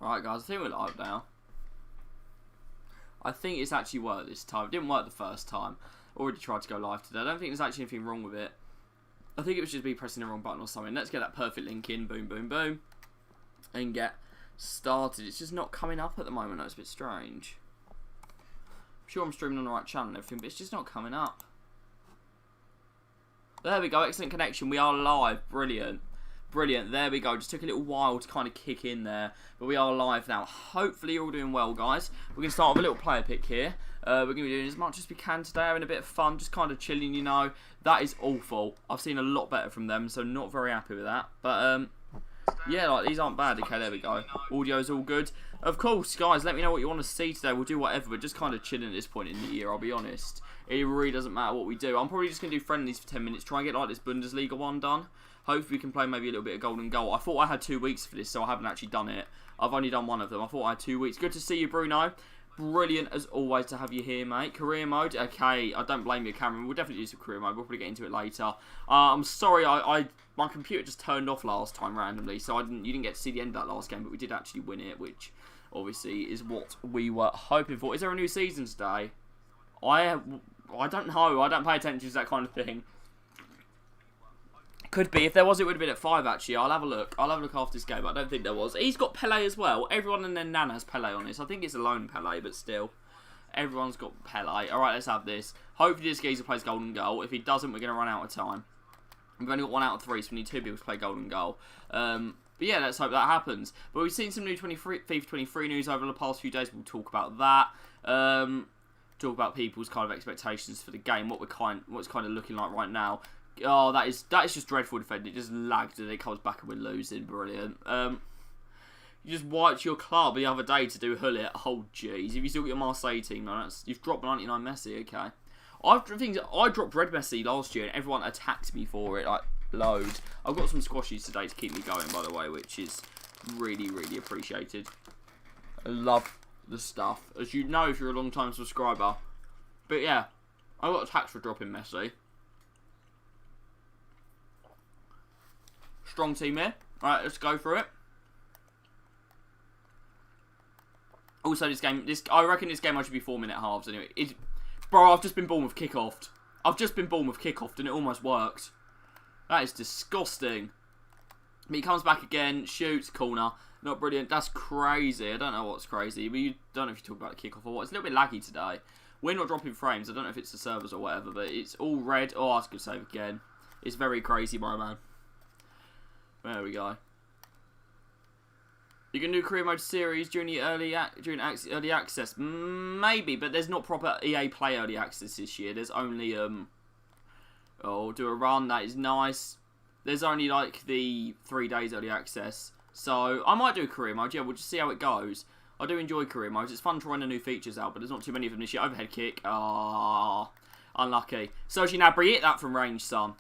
Right, guys, I think we're live now. I think it's actually worked this time. It didn't work the first time. Already tried to go live today. I don't think there's actually anything wrong with it. I think it was just me pressing the wrong button or something. Let's get that perfect link in. Boom, boom, boom. And get started. It's just not coming up at the moment. That's a bit strange. I'm sure I'm streaming on the right channel and everything, but it's just not coming up. There we go. Excellent connection. We are live. Brilliant. Brilliant. There we go. Just took a little while to kind of kick in there. But we are live now. Hopefully you're all doing well, guys. We're going to start with a little player pick here. We're going to be doing as much as we can today. Having a bit of fun. Just kind of chilling, you know. That is awful. I've seen a lot better from them. So not very happy with that. But, yeah, like these aren't bad. Okay, there we go. Audio's all good. Of course, guys, let me know what you want to see today. We'll do whatever. We're just kind of chilling at this point in the year, I'll be honest. It really doesn't matter what we do. I'm probably just going to do friendlies for 10 minutes. Try and get like this Bundesliga one done. Hopefully we can play maybe a little bit of golden goal. I thought I had 2 weeks for this, so I haven't actually done it. I've only done one of them. I thought I had 2 weeks. Good to see you, Bruno. Brilliant as always to have you here, mate. Career mode. Okay, I don't blame you, Cameron. We'll definitely do some career mode. We'll probably get into it later. I'm sorry, my computer just turned off last time randomly, so you didn't get to see the end of that last game, but we did actually win it, which obviously is what we were hoping for. Is there a new season today? I don't know. I don't pay attention to that kind of thing. Could be. If there was, it would have been at 5, actually. I'll have a look. I'll have a look after this game. I don't think there was. He's got Pele as well. Everyone and their nan has Pele on this. I think it's a lone Pele, but still. Everyone's got Pele. Alright, let's have this. Hopefully this geezer plays golden goal. If he doesn't, we're going to run out of time. We've only got 1 out of 3, so we need 2 people to play golden goal. But yeah, let's hope that happens. But we've seen some new FIFA 23 news over the past few days. We'll talk about that. Talk about people's kind of expectations for the game. What's kind of looking like right now. Oh, that is just dreadful defending. It just lagged and it comes back and we're losing. Brilliant. You just wiped your club the other day to do Hullet. Oh, jeez. If you still got your Marseille team, no, you've dropped 99 Messi. Okay. I dropped Red Messi last year and everyone attacked me for it. Like, loads. I've got some squashies today to keep me going, by the way, which is really, really appreciated. I love the stuff. As you know if you're a long-time subscriber. But yeah, I got attacked for dropping Messi. Strong team here. Alright, let's go for it. Also, I reckon this game I should be 4-minute halves anyway. Bro, I've just been born with kick-offed. And it almost worked. That is disgusting. But he comes back again, shoots, corner. Not brilliant. That's crazy. I don't know what's crazy. But you don't know if you talk about the kick-off or what. It's a little bit laggy today. We're not dropping frames. I don't know if it's the servers or whatever, but it's all red. Oh, that's a good save again. It's very crazy, my man. There we go. You can do career mode series during the early access. Maybe, but there's not proper EA Play early access this year. There's only oh, do a run. That is nice. There's only like the 3 days early access. So I might do a career mode. Yeah, we'll just see how it goes. I do enjoy career modes. It's fun trying the new features out, but there's not too many of them this year. Overhead kick. Ah, unlucky. Sergi Gnabry, hit that from range, son.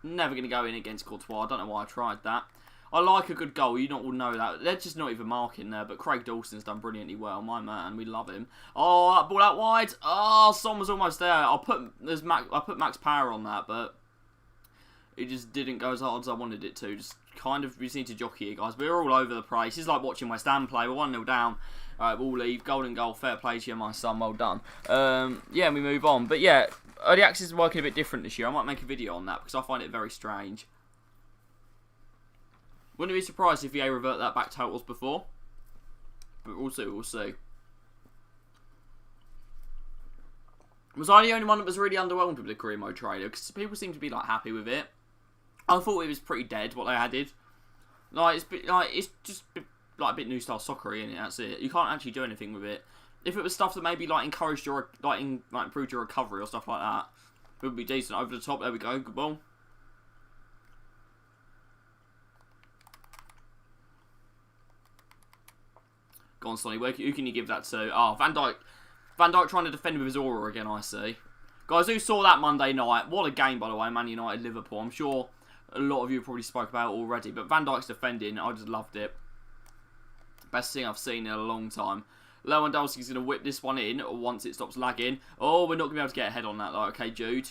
Never going to go in against Courtois. I don't know why I tried that. I like a good goal. You not all know that. They're just not even marking there. But Craig Dawson's done brilliantly well. My man. We love him. Oh, that ball out wide. Oh, Son was almost there. I put max power on that, but it just didn't go as hard as I wanted it to. Just kind of, we just need to jockey it, guys. We're all over the place. It's like watching West Ham play. We're 1-0 down. Alright, we'll leave. Golden goal. Fair play to you, my son. Well done. Yeah, we move on. But yeah, early access is working a bit different this year. I might make a video on that because I find it very strange. Wouldn't be surprised if EA revert that back to how it was before. But we'll see. Was I the only one that was really underwhelmed with the career mode trailer? Because people seem to be like happy with it. I thought it was pretty dead what they added. Like it's just like a bit new style soccer-y, innit? That's it. You can't actually do anything with it. If it was stuff that maybe like encouraged your improved your recovery or stuff like that, it would be decent. Over the top. There we go. Good ball. Go on, Sonny. Who can you give that to? Oh, Van Dijk. Van Dijk trying to defend with his aura again, I see. Guys, who saw that Monday night? What a game, by the way, Man United, Liverpool. I'm sure a lot of you probably spoke about it already, but Van Dijk's defending, I just loved it. Best thing I've seen in a long time. Lewandowski's going to whip this one in once it stops lagging. Oh, we're not going to be able to get ahead on that, though. Okay, Jude.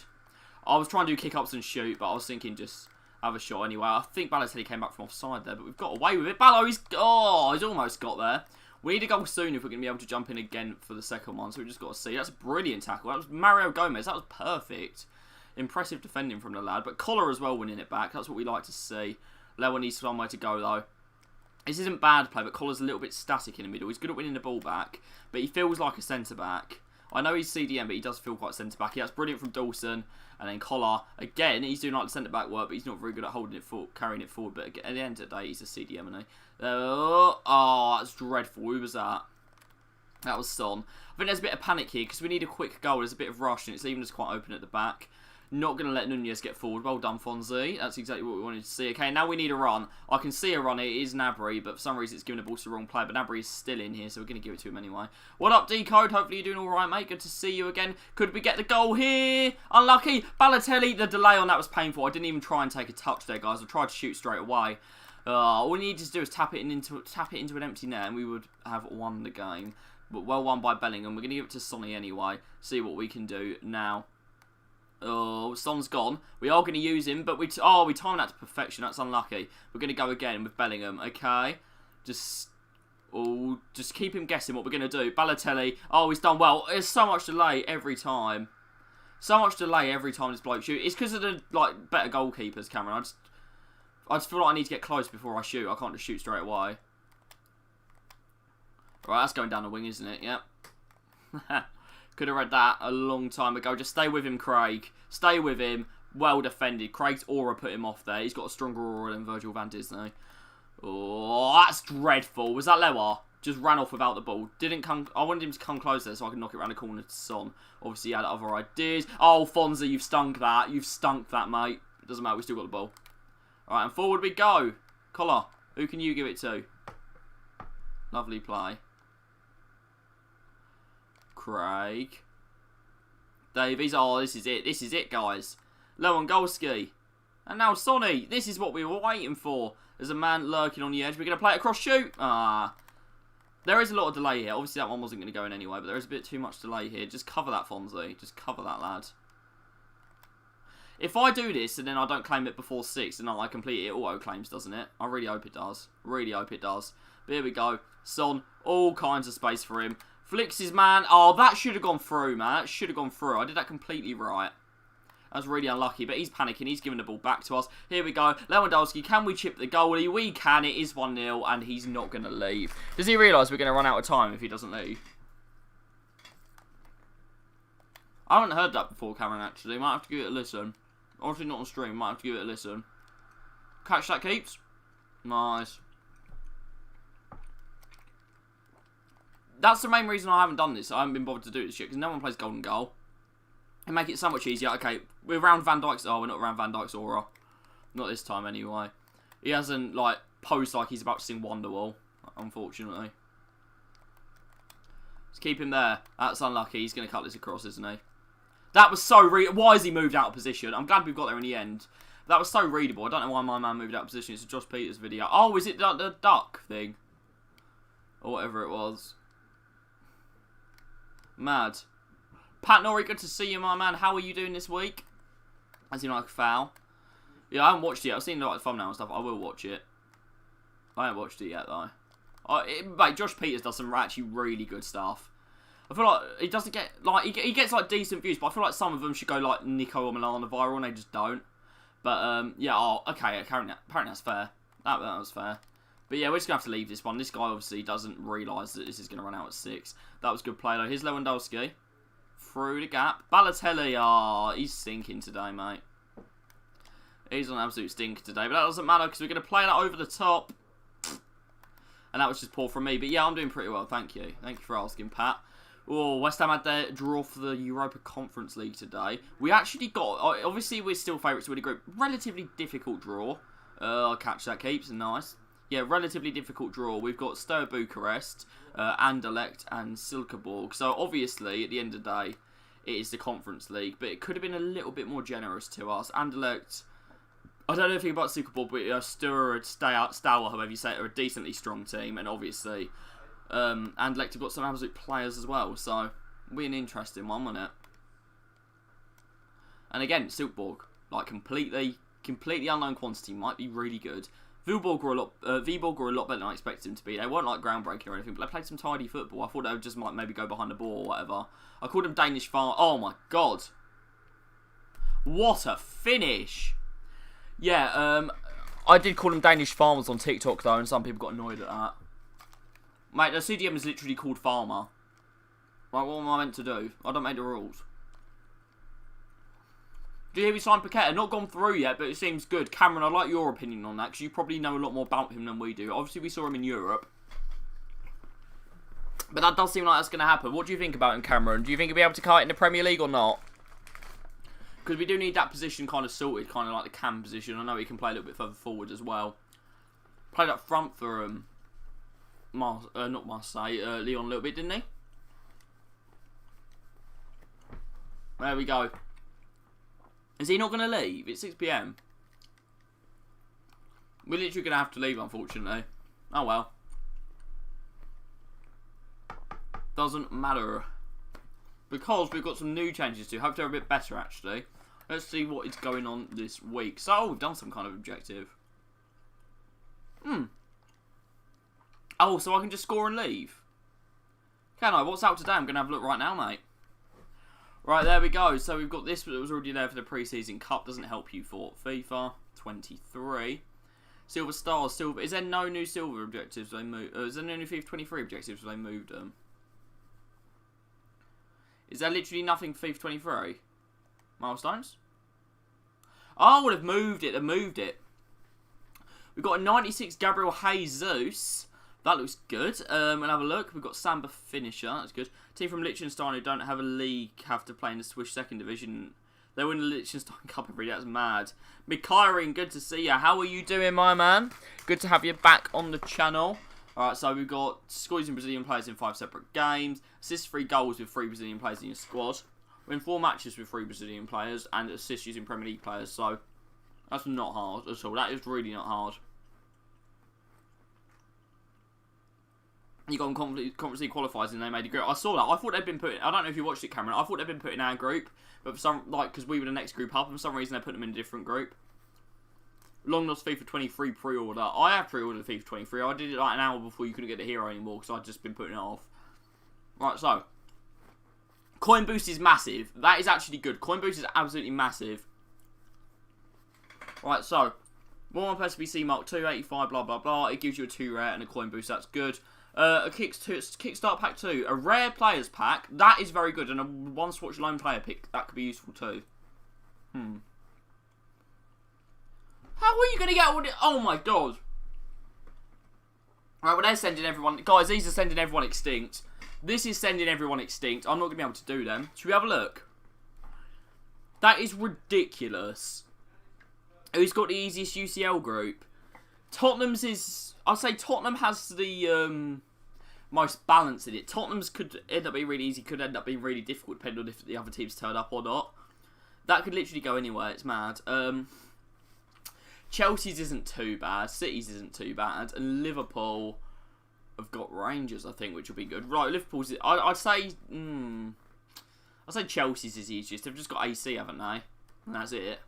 I was trying to do kick-ups and shoot, but I was thinking just have a shot anyway. I think Balotelli came back from offside there, but we've got away with it. Ballo, he's almost got there. We need a goal soon if we're going to be able to jump in again for the second one, so we've just got to see. That's a brilliant tackle. That was Mario Gomez. That was perfect. Impressive defending from the lad, but Collar as well winning it back. That's what we like to see. Lewa needs somewhere to go, though. This isn't bad play, but Collar's a little bit static in the middle. He's good at winning the ball back, but he feels like a centre-back. I know he's CDM, but he does feel quite centre-back. That's brilliant from Dawson. And then Collar, again, he's doing like the centre-back work, but he's not very good at holding it forward, carrying it forward. But at the end of the day, he's a CDM, isn't he? Oh, that's dreadful. Who was that? That was Son. I think there's a bit of panic here because we need a quick goal. There's a bit of rush, and it's leaving us quite open at the back. Not going to let Nunez get forward. Well done, Fonzie. That's exactly what we wanted to see. Okay, now we need a run. I can see a run. It is Gnabry, but for some reason it's giving the ball to the wrong player. But Gnabry is still in here, so we're going to give it to him anyway. What up, D-Code? Hopefully you're doing all right, mate. Good to see you again. Could we get the goal here? Unlucky. Balotelli, the delay on that was painful. I didn't even try and take a touch there, guys. I tried to shoot straight away. All we need to do is tap it into an empty net, and we would have won the game. But well won by Bellingham. We're going to give it to Sonny anyway. See what we can do now. Oh, Son's gone. We are going to use him, but we timed that to perfection. That's unlucky. We're going to go again with Bellingham. Okay, just keep him guessing what we're going to do. Balotelli. Oh, he's done well. There's so much delay every time. So much delay every time this bloke shoots. It's because of the better goalkeepers, Cameron. I just feel like I need to get close before I shoot. I can't just shoot straight away. Right, that's going down the wing, isn't it? Yep. Could have read that a long time ago. Just stay with him, Craig. Stay with him. Well defended. Craig's aura put him off there. He's got a stronger aura than Virgil van Disney. Oh, that's dreadful. Was that Lewa? Just ran off without the ball. Didn't come. I wanted him to come close there so I could knock it around the corner to Son. Obviously, he had other ideas. Oh, Fonzie, you've stunk that. You've stunk that, mate. It doesn't matter. We still got the ball. All right, and forward we go. Collar, who can you give it to? Lovely play. Craig. Davies. Oh, this is it. This is it, guys. Lewandowski. And now Sonny. This is what we were waiting for. There's a man lurking on the edge. We're going to play it across shoot. There is a lot of delay here. Obviously, that one wasn't going to go in anyway, but there is a bit too much delay here. Just cover that, Fonzie. Just cover that, lad. If I do this and then I don't claim it before 6, then I complete it auto-claims, doesn't it? I really hope it does. Really hope it does. But here we go. Son. All kinds of space for him. Flicks his man. Oh, that should have gone through, man. That should have gone through. I did that completely right. That was really unlucky, but he's panicking. He's giving the ball back to us. Here we go. Lewandowski, can we chip the goalie? We can. It is 1-0, and he's not going to leave. Does he realise we're going to run out of time if he doesn't leave? I haven't heard that before, Cameron, actually. Might have to give it a listen. Obviously not on stream. Might have to give it a listen. Catch that, Keeps. Nice. That's the main reason I haven't done this. I haven't been bothered to do this shit, because no one plays Golden Goal. And make it so much easier. Okay, we're around Van Dijk's... Oh, we're not around Van Dijk's aura. Not this time, anyway. He hasn't, posed like he's about to sing Wonderwall, unfortunately. Just keep him there. That's unlucky. He's going to cut this across, isn't he? That was so... Why has he moved out of position? I'm glad we got there in the end. That was so readable. I don't know why my man moved out of position. It's a Josh Peters video. Oh, is it the duck thing? Or whatever it was. Mad. Pat Norrie, good to see you, my man. How are you doing this week? As in, foul. Yeah, I haven't watched it yet. I've seen the thumbnail and stuff. I will watch it. I haven't watched it yet, though. Mate, Josh Peters does some actually really good stuff. I feel like he doesn't get, he gets, decent views, but I feel like some of them should go, Nico or Milana viral, and they just don't. But, yeah, okay, apparently that's fair. That was fair. But yeah, we're just going to have to leave this one. This guy obviously doesn't realise that this is going to run out at 6. That was good play, though. Here's Lewandowski. Through the gap. Balotelli. He's stinking today, mate. He's on an absolute stinker today. But that doesn't matter, because we're going to play that over the top. And that was just poor from me. But yeah, I'm doing pretty well. Thank you. Thank you for asking, Pat. Oh, West Ham had their draw for the Europa Conference League today. We actually got... Obviously, we're still favourites to win the group. Relatively difficult draw. I'll catch that, Keeps. Nice. Yeah, relatively difficult draw. We've got Steaua Bucharest, Anderlecht, and Silkeborg. So, obviously, at the end of the day, it is the Conference League. But it could have been a little bit more generous to us. Anderlecht, I don't know anything about Silkeborg, but Steaua, however you say it, are a decently strong team. And obviously, Anderlecht have got some absolute players as well. So, we're an interesting one, wasn't it? And again, Silkeborg, completely Completely unknown quantity. Might be really good. Viborg were a lot better than I expected them to be. They weren't like groundbreaking or anything, but they played some tidy football. I thought they would just like maybe go behind the ball or whatever. I called them Danish Farm. Oh my god. What a finish. Yeah, I did call them Danish Farmers on TikTok though, and some people got annoyed at that. Mate, the CDM is literally called Farmer. Like, what am I meant to do? I don't make the rules. Do you hear we signed Paqueta? Not gone through yet, but it seems good. Cameron, I'd like your opinion on that, because you probably know a lot more about him than we do. Obviously, we saw him in Europe. But that does seem like that's going to happen. What do you think about him, Cameron? Do you think he'll be able to kite in the Premier League or not? Because we do need that position kind of sorted, kind of like the cam position. I know he can play a little bit further forward as well. Played up front for not Marseille, Lyon a little bit, didn't he? There we go. Is he not going to leave? It's 6 PM. We're literally going to have to leave, unfortunately. Oh well. Doesn't matter. Because we've got some new changes to. Hope they're a bit better, actually. Let's see what is going on this week. So, we've done some kind of objective. Oh, so I can just score and leave? Can I? What's out today? I'm going to have a look right now, mate. Right, there we go. So we've got this that was already there for the pre-season cup. Doesn't help you for FIFA 23. Silver Stars, Silver. Is there no new Silver objectives they moved? Is there no new FIFA 23 objectives they moved them? Is there literally nothing for FIFA 23? Milestones? Oh, they've moved it. They've moved it. We've got a 96 Gabriel Jesus. That looks good. We'll have a look. We've got Samba Finisher. That's good. Team from Liechtenstein who don't have a league have to play in the Swiss second division. They win the Liechtenstein Cup every day. That's mad. Mikairin, good to see you. How are you doing, my man? Good to have you back on the channel. Alright, so we've got scores in Brazilian players in 5 separate games. Assists 3 goals with 3 Brazilian players in your squad. Win 4 matches with 3 Brazilian players. And assists using Premier League players. So, that's not hard at all. That is really not hard. You got them Conference League qualifiers and they made a group. I saw that. I thought they'd been put. I don't know if you watched it, Cameron. I thought they'd been put in our group, but for some because we were the next group up, and for some reason they put them in a different group. Long lost FIFA 23 pre-order. I have pre-ordered FIFA 23. I did it like an hour before you couldn't get the hero anymore because I'd just been putting it off. Right, so coin boost is massive. That is actually good. Coin boost is absolutely massive. Right, so 1 PSBC Mark 285, blah blah blah. It gives you a 2 rare and a coin boost. That's good. A Kickstart Pack 2. A Rare Players Pack. That is very good. And a 1 Swatch Lone Player Pick. That could be useful too. How are you going to get all the... Oh my god. Right, well they're sending everyone... Guys, these are sending everyone extinct. This is sending everyone extinct. I'm not going to be able to do them. Should we have a look? That is ridiculous. Who's got the easiest UCL group? Tottenham's is... I'd say Tottenham has the most balance in it. Tottenham's could end up being really easy, could end up being really difficult, depending on if the other teams turn up or not. That could literally go anywhere. It's mad. Chelsea's isn't too bad. City's isn't too bad. And Liverpool have got Rangers, I think, which will be good. Right, Liverpool's... I'd say... I'd say Chelsea's is easiest. They've just got AC, haven't they? And that's it.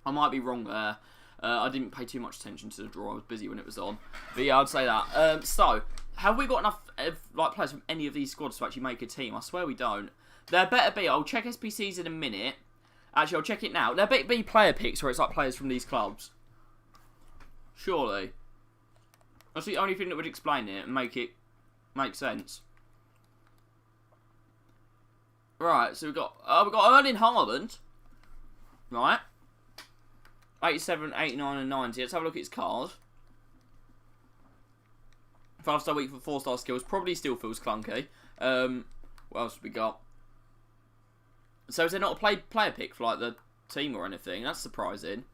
I might be wrong there. I didn't pay too much attention to the draw. I was busy when it was on. But yeah, I'd say that. So, have we got enough like players from any of these squads to actually make a team? I swear we don't. There better be. I'll check SPCs in a minute. Actually, I'll check it now. There better be player picks where it's like players from these clubs. Surely. That's the only thing that would explain it and make it make sense. Right, so we've got Erling Haaland. Right. 87, 89 and 90. Let's have a look at his card. 5-star weak for 4-star skills. Probably still feels clunky. What else have we got? So is there not a player pick for like the team or anything? That's surprising.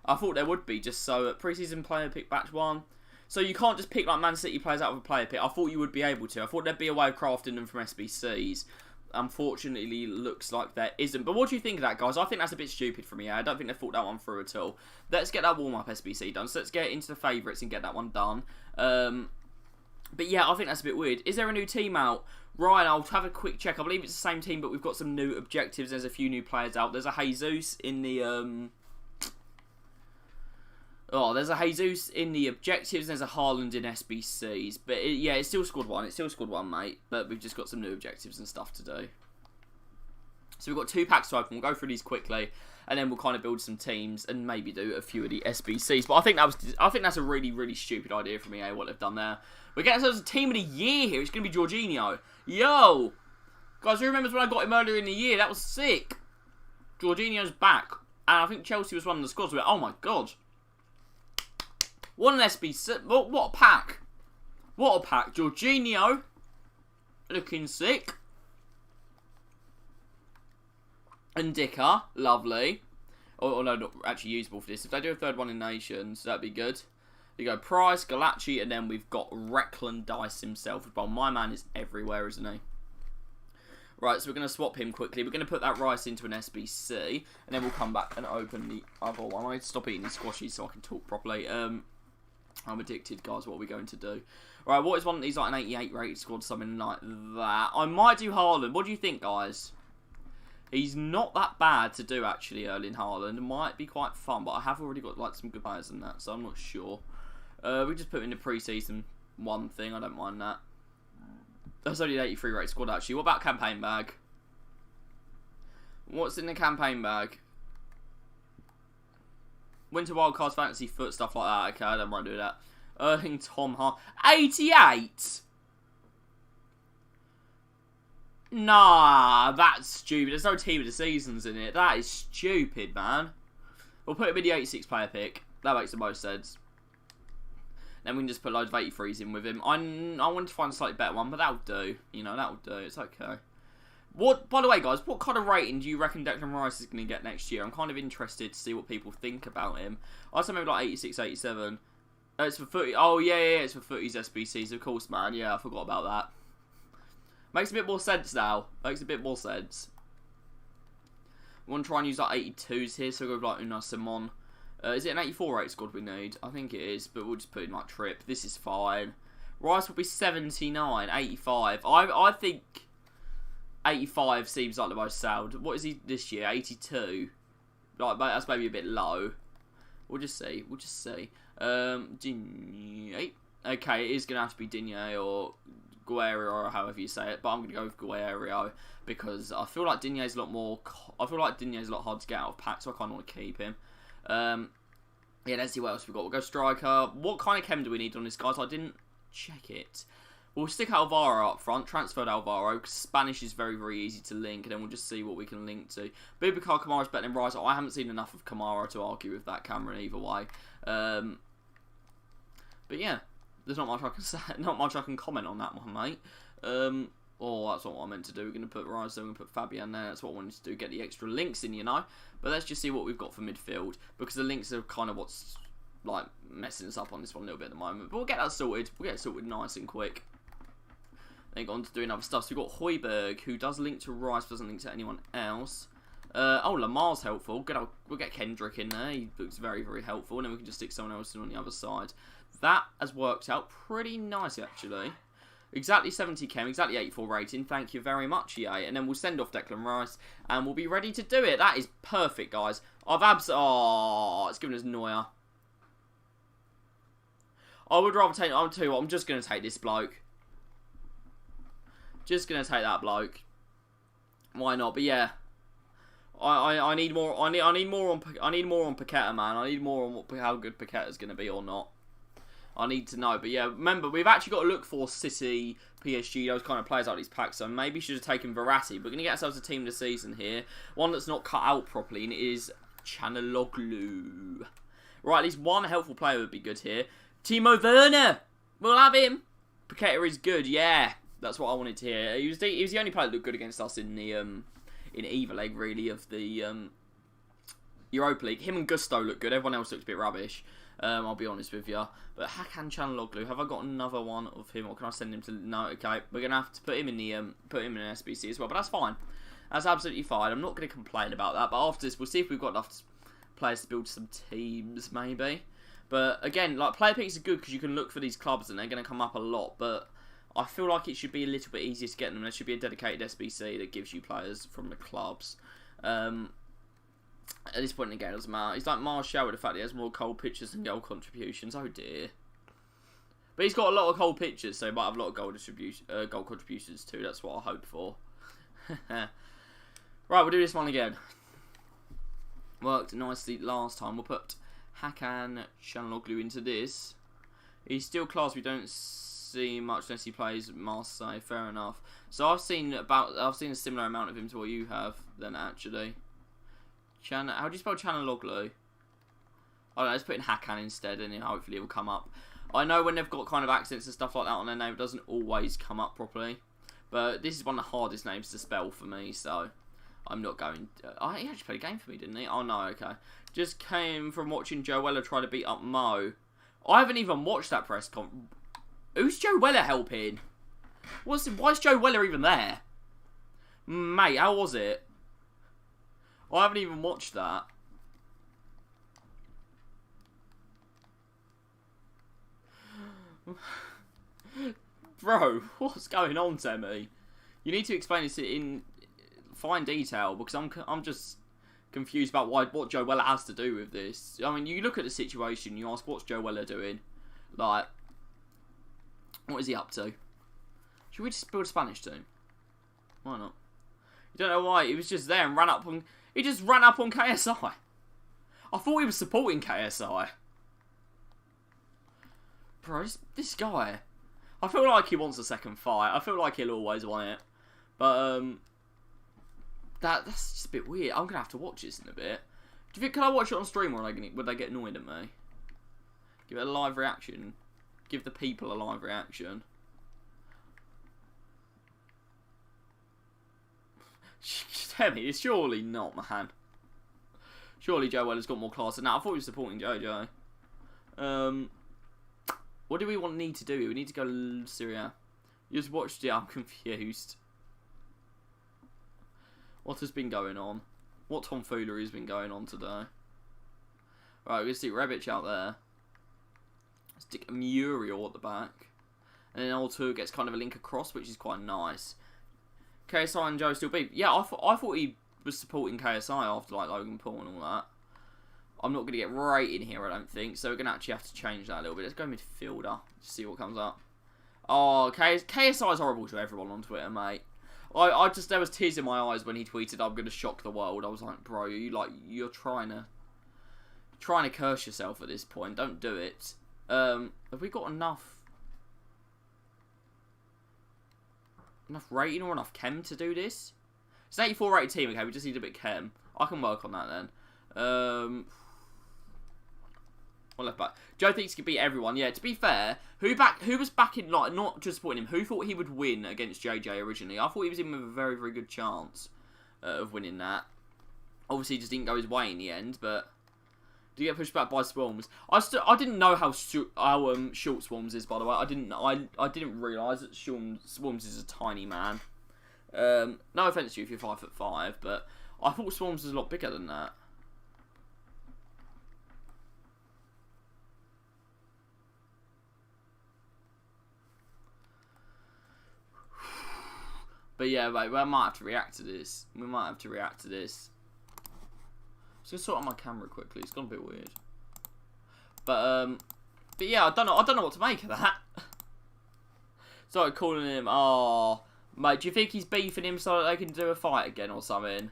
I thought there would be, just so at pre-season player pick batch 1. So you can't just pick like Man City players out of a player pick. I thought you would be able to. I thought there'd be a way of crafting them from SBCs. Unfortunately, looks like there isn't. But what do you think of that, guys? I think that's a bit stupid from me. I don't think they thought that one through at all. Let's get that warm-up SBC done. So let's get into the favourites and get that one done. But yeah, I think that's a bit weird. Is there a new team out? Ryan, I'll have a quick check. I believe it's the same team, but we've got some new objectives. There's a few new players out. There's a Jesus in the Oh, there's a Jesus in the objectives, there's a Haaland in SBCs. But, yeah, it's still squad 1. It's still squad 1, mate. But we've just got some new objectives and stuff to do. So we've got 2 packs to open. We'll go through these quickly. And then we'll kind of build some teams and maybe do a few of the SBCs. But I think that's a really, really stupid idea from EA, what they've done there. We're getting ourselves a team of the year here. It's going to be Jorginho. Yo! Guys, who remembers when I got him earlier in the year? That was sick. Jorginho's back. And I think Chelsea was one of the squads. Oh my god. What an SBC. What a pack. What a pack. Jorginho. Looking sick. And Dicker. Lovely. Oh, no, not actually usable for this. If they do a third one in Nations, that'd be good. You go Price, Galachi, and then we've got Reckland Dice himself. Well, my man is everywhere, isn't he? Right, so we're going to swap him quickly. We're going to put that Rice into an SBC, and then we'll come back and open the other one. I need to stop eating these squashies so I can talk properly. I'm addicted, guys. What are we going to do? Right, what is one of these, like an 88 rated squad, something like that? I might do Haaland. What do you think, guys? He's not that bad to do, actually, Erling Haaland. Might be quite fun, but I have already got like some good players in that, so I'm not sure. We just put in the pre-season 1 thing. I don't mind that. That's only an 83 rated squad, actually. What about campaign bag? What's in the campaign bag? Winter Wildcards, Fantasy Foot, stuff like that. Okay, I don't mind doing that. Erling Tom Hart. 88? Nah, that's stupid. There's no team of the seasons in it. That is stupid, man. We'll put him in the 86 player pick. That makes the most sense. Then we can just put loads of 83s in with him. I wanted to find a slightly better one, but that'll do. You know, that'll do. It's okay. What? By the way, guys, what kind of rating do you reckon Declan Rice is going to get next year? I'm kind of interested to see what people think about him. I'd say maybe like 86, 87. It's for footy. Oh, yeah, it's for footies SBCs, of course, man. Yeah, I forgot about that. Makes a bit more sense now. Makes a bit more sense. We want to try and use like 82s here, so we'll go with like Unai Simon. Is it an 84 rate squad we need? I think it is, but we'll just put in like Trip. This is fine. Rice will be 79, 85. I think 85 seems like the most sound. What is he this year? 82. Like, that's maybe a bit low. We'll just see. We'll just see. Digne. Okay, it is going to have to be Digne or Guerrero or however you say it, but I'm going to go with Guerrero because I feel like Digne's a lot more. I feel like Digne's a lot hard to get out of pack, so I kind of want to keep him. Yeah, let's see what else we've got. We'll go striker. What kind of chem do we need on this, guys? I didn't check it. We'll stick Alvaro up front. Transferred Alvaro because Spanish is very, very easy to link, and then we'll just see what we can link to. Boubacar Kamara's better than Rice. I haven't seen enough of Kamara to argue with that, Cameron, either way. But yeah, there's not much I can say. Not much I can comment on that one, mate. Oh, that's not what I meant to do. We're going to put Rice there, we're going to put Fabian there. That's what I wanted to do, get the extra links in, you know. But let's just see what we've got for midfield, because the links are kind of what's, like, messing us up on this one a little bit at the moment. But we'll get that sorted. We'll get it sorted nice and quick. Then go on to doing other stuff. So we've got Højbjerg, who does link to Rice, doesn't link to anyone else. Oh, Lamar's helpful. We'll get Kendrick in there. He looks very, very helpful. And then we can just stick someone else in on the other side. That has worked out pretty nice, actually. Exactly 70 chem, exactly 84 rating. Thank you very much, EA. And then we'll send off Declan Rice, and we'll be ready to do it. That is perfect, guys. Oh, it's given us Neuer. I would rather take. I'll tell you what. I'm just going to take this bloke. Just going to take that bloke. Why not? But yeah, I need more. I need more on Paqueta, man. I need more on how good Paqueta's going to be or not. I need to know. But yeah, remember, we've actually got to look for City, PSG, those kind of players out of these packs. So maybe should have taken Verratti. We're going to get ourselves a team of the season here. One that's not cut out properly, and it is Çalhanoğlu. Right, at least one helpful player would be good here. Timo Werner. We'll have him. Paqueta is good, yeah. That's what I wanted to hear. He was the only player that looked good against us in the in either leg, really, of the Europa League. Him and Gusto look good. Everyone else looks a bit rubbish. I'll be honest with you. But Hakan Çalhanoğlu, have I got another one of him, or can I send him to? No, okay. We're gonna have to put him in the put him in an SBC as well. But that's fine. That's absolutely fine. I'm not gonna complain about that. But after this, we'll see if we've got enough players to build some teams, maybe. But again, like, player picks are good because you can look for these clubs and they're gonna come up a lot. But I feel like it should be a little bit easier to get them. There should be a dedicated SBC that gives you players from the clubs. At this point in the game, it doesn't matter. He's like Martial with the fact that he has more cold pitches and goal contributions. Oh dear. But he's got a lot of cold pitches, so he might have a lot of goal contributions too. That's what I hope for. Right, we'll do this one again. Worked nicely last time. We'll put Hakan Çalhanoğlu into this. He's still class. We don't see much unless he plays Marseille. Fair enough. So I've seen a similar amount of him to what you have then actually. How do you spell Çalhanoğlu? I don't know, let's put in Hakan instead and then hopefully it will come up. I know when they've got kind of accents and stuff like that on their name, it doesn't always come up properly. But this is one of the hardest names to spell for me, so I'm not going... he actually played a game for me, didn't he? Oh no, okay. Just came from watching Joe Weller try to beat up Mo. I haven't even watched that press conference. Who's Joe Weller helping? Why is Joe Weller even there? Mate, how was it? I haven't even watched that. Bro, what's going on, Temi? You need to explain this in fine detail because I'm just confused about what Joe Weller has to do with this. I mean, you look at the situation, you ask, what's Joe Weller doing? Like, what is he up to? Should we just build a Spanish team? Why not? You don't know why. He was just there and ran up on... He just ran up on KSI. I thought he was supporting KSI. Bro, this guy... I feel like he wants a second fight. I feel like he'll always want it. But, that's just a bit weird. I'm going to have to watch this in a bit. Do you think, can I watch it on stream or would they get annoyed at me? Give it a live reaction. Give the people a live reaction. Tell me, it's surely not, man. Surely Joe Weller's got more class than that. I thought he was supporting JJ. What do we need to do? We need to go to Syria. You just watched it. I'm confused. What has been going on? What tomfoolery has been going on today? Right, we're going to stick Rebic out there. Stick Muriel at the back. And then L2 gets kind of a link across, which is quite nice. KSI and Joe still beef. Yeah, I thought he was supporting KSI after like Logan Paul and all that. I'm not going to get right in here, I don't think. So we're going to actually have to change that a little bit. Let's go midfielder. See what comes up. Oh, KSI is horrible to everyone on Twitter, mate. There was tears in my eyes when he tweeted, "I'm going to shock the world." I was like, bro, you're trying to curse yourself at this point. Don't do it. Have we got enough rating or enough chem to do this? It's an 84 rated team, okay, we just need a bit chem. I can work on that then. One left back. Joe thinks he can beat everyone. Yeah, to be fair, who was backing, like, not just supporting him, who thought he would win against JJ originally? I thought he was in with a very, very good chance of winning that. Obviously, it just didn't go his way in the end, but did he get pushed back by Swarms? I didn't know how short Swarms is, by the way. I didn't realise that Swarms is a tiny man. No offence to you if you're 5'5", but I thought Swarms was a lot bigger than that. But yeah, mate, we might have to react to this. I'm just gonna sort out my camera quickly. It's gone a bit weird. But yeah, I don't know what to make of that. Started calling him. Oh, mate, do you think he's beefing him so that they can do a fight again or something?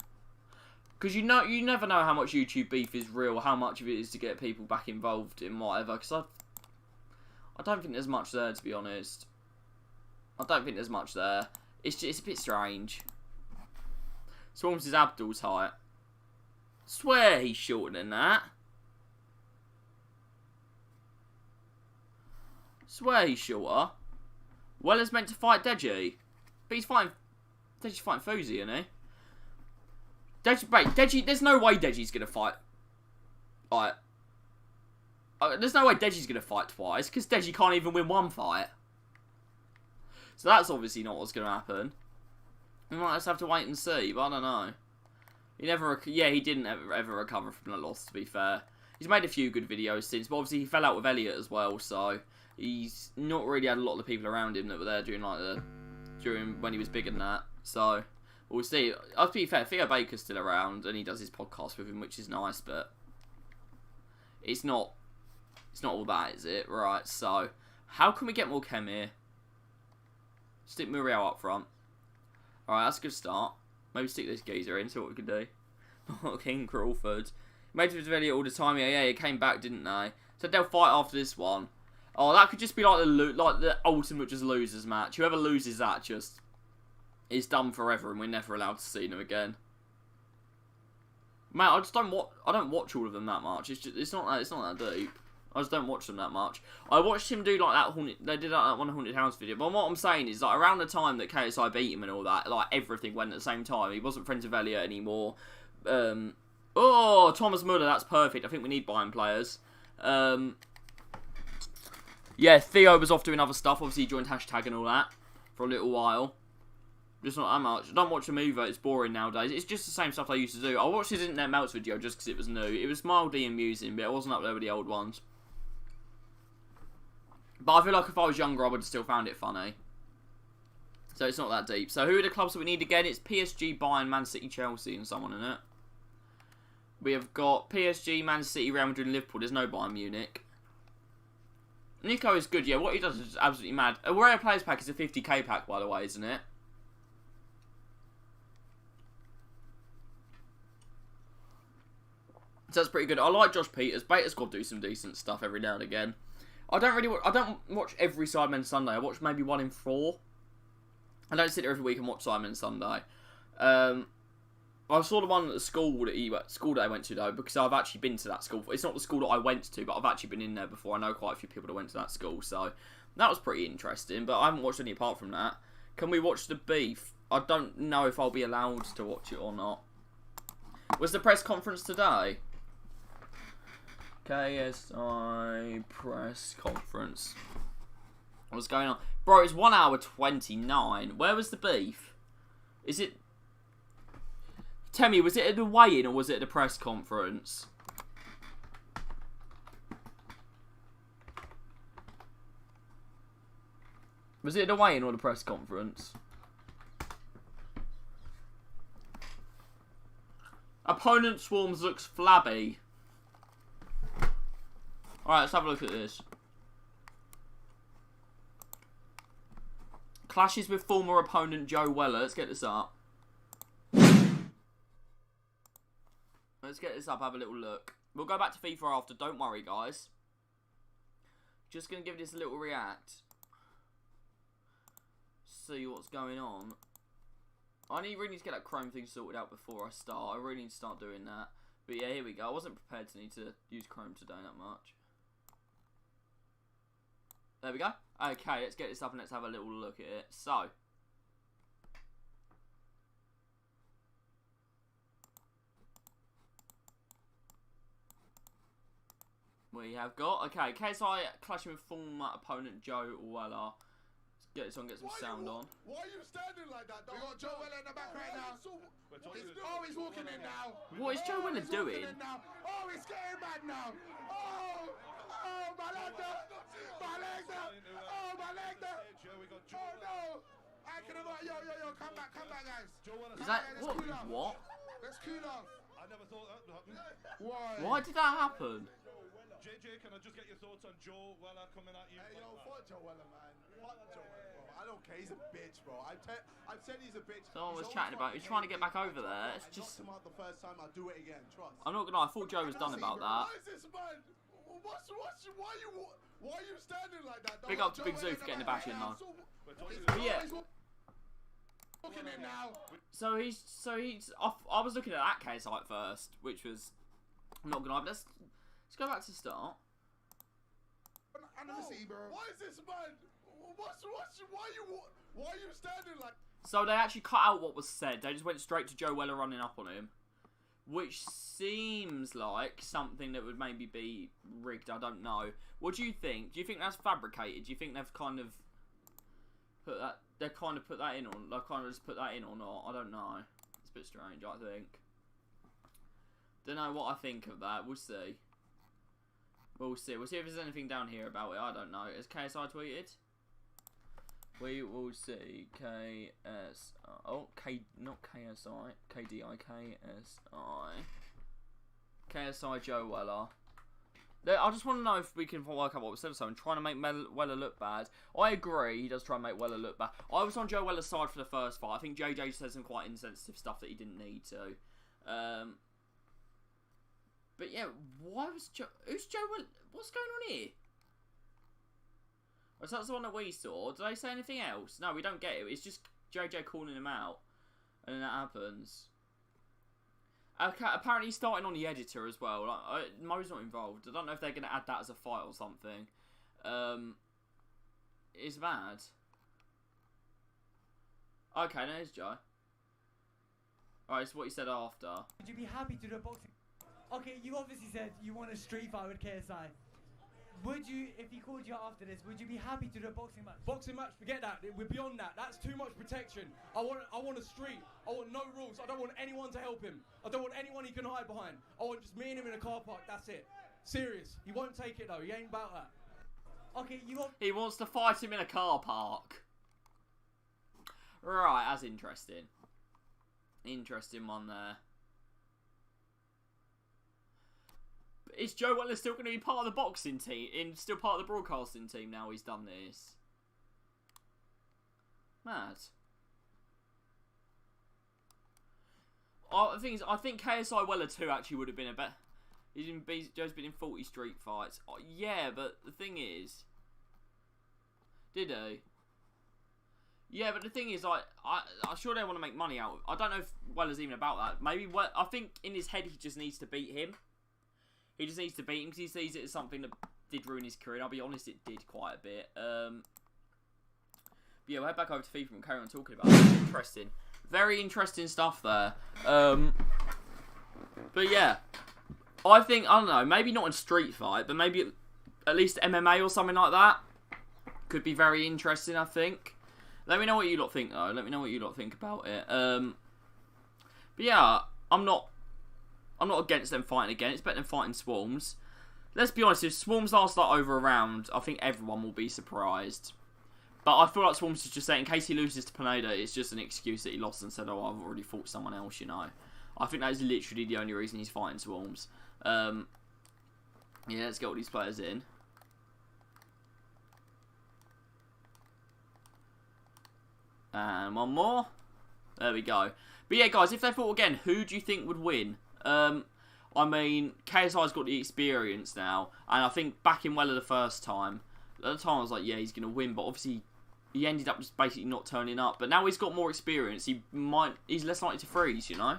Because you never know how much YouTube beef is real, how much of it is to get people back involved in whatever. Because I don't think there's much there, to be honest. I don't think there's much there. It's a bit strange. Swarms is Abdul's height. Swear he's shorter than that. Swear he's shorter. Weller's meant to fight Deji. But he's fighting... Deji's fighting Fousey, isn't he? Deji... There's no way Deji's going to fight... Like... there's no way Deji's going to fight twice. Because Deji can't even win one fight. So that's obviously not what's going to happen. We might just have to wait and see, but I don't know. He didn't ever recover from the loss, to be fair. He's made a few good videos since, but obviously he fell out with Elliot as well, so he's not really had a lot of the people around him that were there during when he was bigger than that. So We'll see. I'll be fair, Theo Baker's still around, and he does his podcast with him, which is nice, but it's not all that, is it? Right, so how can we get more chem here? Stick Muriel up front. Alright, that's a good start. Maybe stick this geezer in, see what we can do. King Crawford. Made it really all the time. Yeah, he came back, didn't they? So they'll fight after this one. Oh, that could just be like the ultimate just losers match. Whoever loses that just is done forever, and we're never allowed to see them again. Man, I just don't watch all of them that much. It's not that deep. I just don't watch them that much. I watched him do like that they did like that one Haunted House video. But what I'm saying is, like, around the time that KSI beat him and all that, like, everything went at the same time. He wasn't friends with Elliot anymore. Oh, Thomas Muller, that's perfect. I think we need Bayern players. Yeah, Theo was off doing other stuff. Obviously, he joined hashtag and all that for a little while. Just not that much. I don't watch him either. It's boring nowadays. It's just the same stuff I used to do. I watched his Internet Melts video just because it was new. It was mildly amusing, but it wasn't up there with the old ones. But I feel like if I was younger, I would have still found it funny. So it's not that deep. So who are the clubs that we need again? It's PSG, Bayern, Man City, Chelsea, and someone in it. We have got PSG, Man City, Real Madrid, and Liverpool. There's no Bayern Munich. Nico is good, yeah. What he does is absolutely mad. A rare players pack is a 50k pack, by the way, isn't it? So that's pretty good. I like Josh Peters. Beta Squad do some decent stuff every now and again. I don't watch every Sidemen Sunday. I watch maybe 1 in 4. I don't sit there every week and watch Sidemen Sunday. I saw the one at the school that I went to, though, because I've actually been to that school. It's not the school that I went to, but I've actually been in there before. I know quite a few people that went to that school, so that was pretty interesting. But I haven't watched any apart from that. Can we watch the beef? I don't know if I'll be allowed to watch it or not. Was the press conference today? KSI press conference. What's going on? Bro, it's 1 hour 29. Where was the beef? Is it... Tell me, was it at the weigh-in or was it at the press conference? Was it at the weigh-in or the press conference? Opponent swarms looks flabby. Alright, let's have a look at this. Clashes with former opponent Joe Weller. Let's get this up. Let's get this up, have a little look. We'll go back to FIFA after, don't worry, guys. Just going to give this a little react. See what's going on. I really need to get that Chrome thing sorted out before I start. I really need to start doing that. But yeah, here we go. I wasn't prepared to need to use Chrome today that much. There we go. Okay, let's get this up and let's have a little look at it. So. We have got, okay, KSI clashing with former opponent Joe Weller. Let's get this on, get some sound on. Why are you standing like that? We got Joe Weller in the back right now. He's walking in now. What is Joe Weller doing? Oh, he's getting mad now. Oh, my leg there. My leg there. Oh, my leg there. Oh, no. I can have, yo, come back, guys. Is that, what? Let's cool off. I never thought that would happen. Why did that happen? JJ, can I just get your thoughts on Joe Weller coming at you? Hey, yo, fuck Joe Weller, man. Fuck Joe Weller, bro. I don't care. He's a bitch, bro. I've said he's a bitch. Someone was chatting about, he's trying to get back over there. It's just... I knocked him out the first time. I'll do it again. Trust. I'm not gonna lie, I thought Joe was done about that. Why is this man? Why are you standing like that? Big up to Big Zoo for getting the bash in, though. But yeah. So he's off. I was looking at that case at first, which was, I'm not gonna lie, let's go back to the start. Why is this man? Why are you standing like? So they actually cut out what was said. They just went straight to Joe Weller running up on him, which seems like something that would maybe be rigged. I don't know. What do you think? Do you think that's fabricated? Do you think they've kind of put that? They kind of put that in, or they kind of just put that in, or not? I don't know. It's a bit strange. I think. Don't know what I think of that. We'll see. We'll see. We'll see if there's anything down here about it. I don't know. Has KSI tweeted? We will see KS. Oh, not KSI. KDI. KSI Joe Weller. I just want to know if we can work out what we said or something. Trying to make Weller look bad. I agree, he does try and make Weller look bad. I was on Joe Weller's side for the first fight. I think JJ said some quite insensitive stuff that he didn't need to. But yeah, why was who's Joe Weller? What's going on here? Oh, so that's the one that we saw. Did they say anything else? No, we don't get it. It's just JJ calling him out. And then that happens. Okay, apparently he's starting on the editor as well. Like, Mo's not involved. I don't know if they're going to add that as a fight or something. It's bad. Okay, there's Joe. Alright, it's what he said after. Would you be happy to do a boxing? Okay, you obviously said you want a street fight with KSI. Would you, if he called you after this, would you be happy to do a boxing match? Boxing match, forget that. We're beyond that. That's too much protection. I want a street. I want no rules. I don't want anyone to help him. I don't want anyone he can hide behind. I want just me and him in a car park. That's it. Serious. He won't take it though. He ain't about that. Okay, he wants to fight him in a car park. Right, that's interesting. Interesting one there. Is Joe Weller still going to be part of the boxing team? Still part of the broadcasting team now he's done this? Mad. The thing is, I think KSI Weller 2 actually would have been a better... Joe's been in 40 street fights. Oh, yeah, but the thing is... Did he? Yeah, but the thing is, I'm sure they want to make money out. I don't know if Weller's even about that. Maybe, I think in his head he just needs to beat him. He just needs to beat him because he sees it as something that did ruin his career. And I'll be honest, it did quite a bit. But yeah, we'll head back over to FIFA and carry on talking about it. Interesting. Very interesting stuff there. But yeah, I think, I don't know, maybe not in street fight, but maybe at least MMA or something like that. Could be very interesting, I think. Let me know what you lot think, though. Let me know what you lot think about it. But yeah, I'm not against them fighting again. It's better than fighting Swarms. Let's be honest, if Swarms last like over a round, I think everyone will be surprised. But I feel like Swarms is just saying, in case he loses to Pineda, it's just an excuse that he lost and said, oh, I've already fought someone else, you know. I think that is literally the only reason he's fighting Swarms. Yeah, let's get all these players in. And one more. There we go. But yeah, guys, if they fought again, who do you think would win? I mean, KSI's got the experience now, and I think back in Weller the first time, at the time I was like, yeah, he's going to win, but obviously he ended up just basically not turning up. But now he's got more experience, he's less likely to freeze, you know?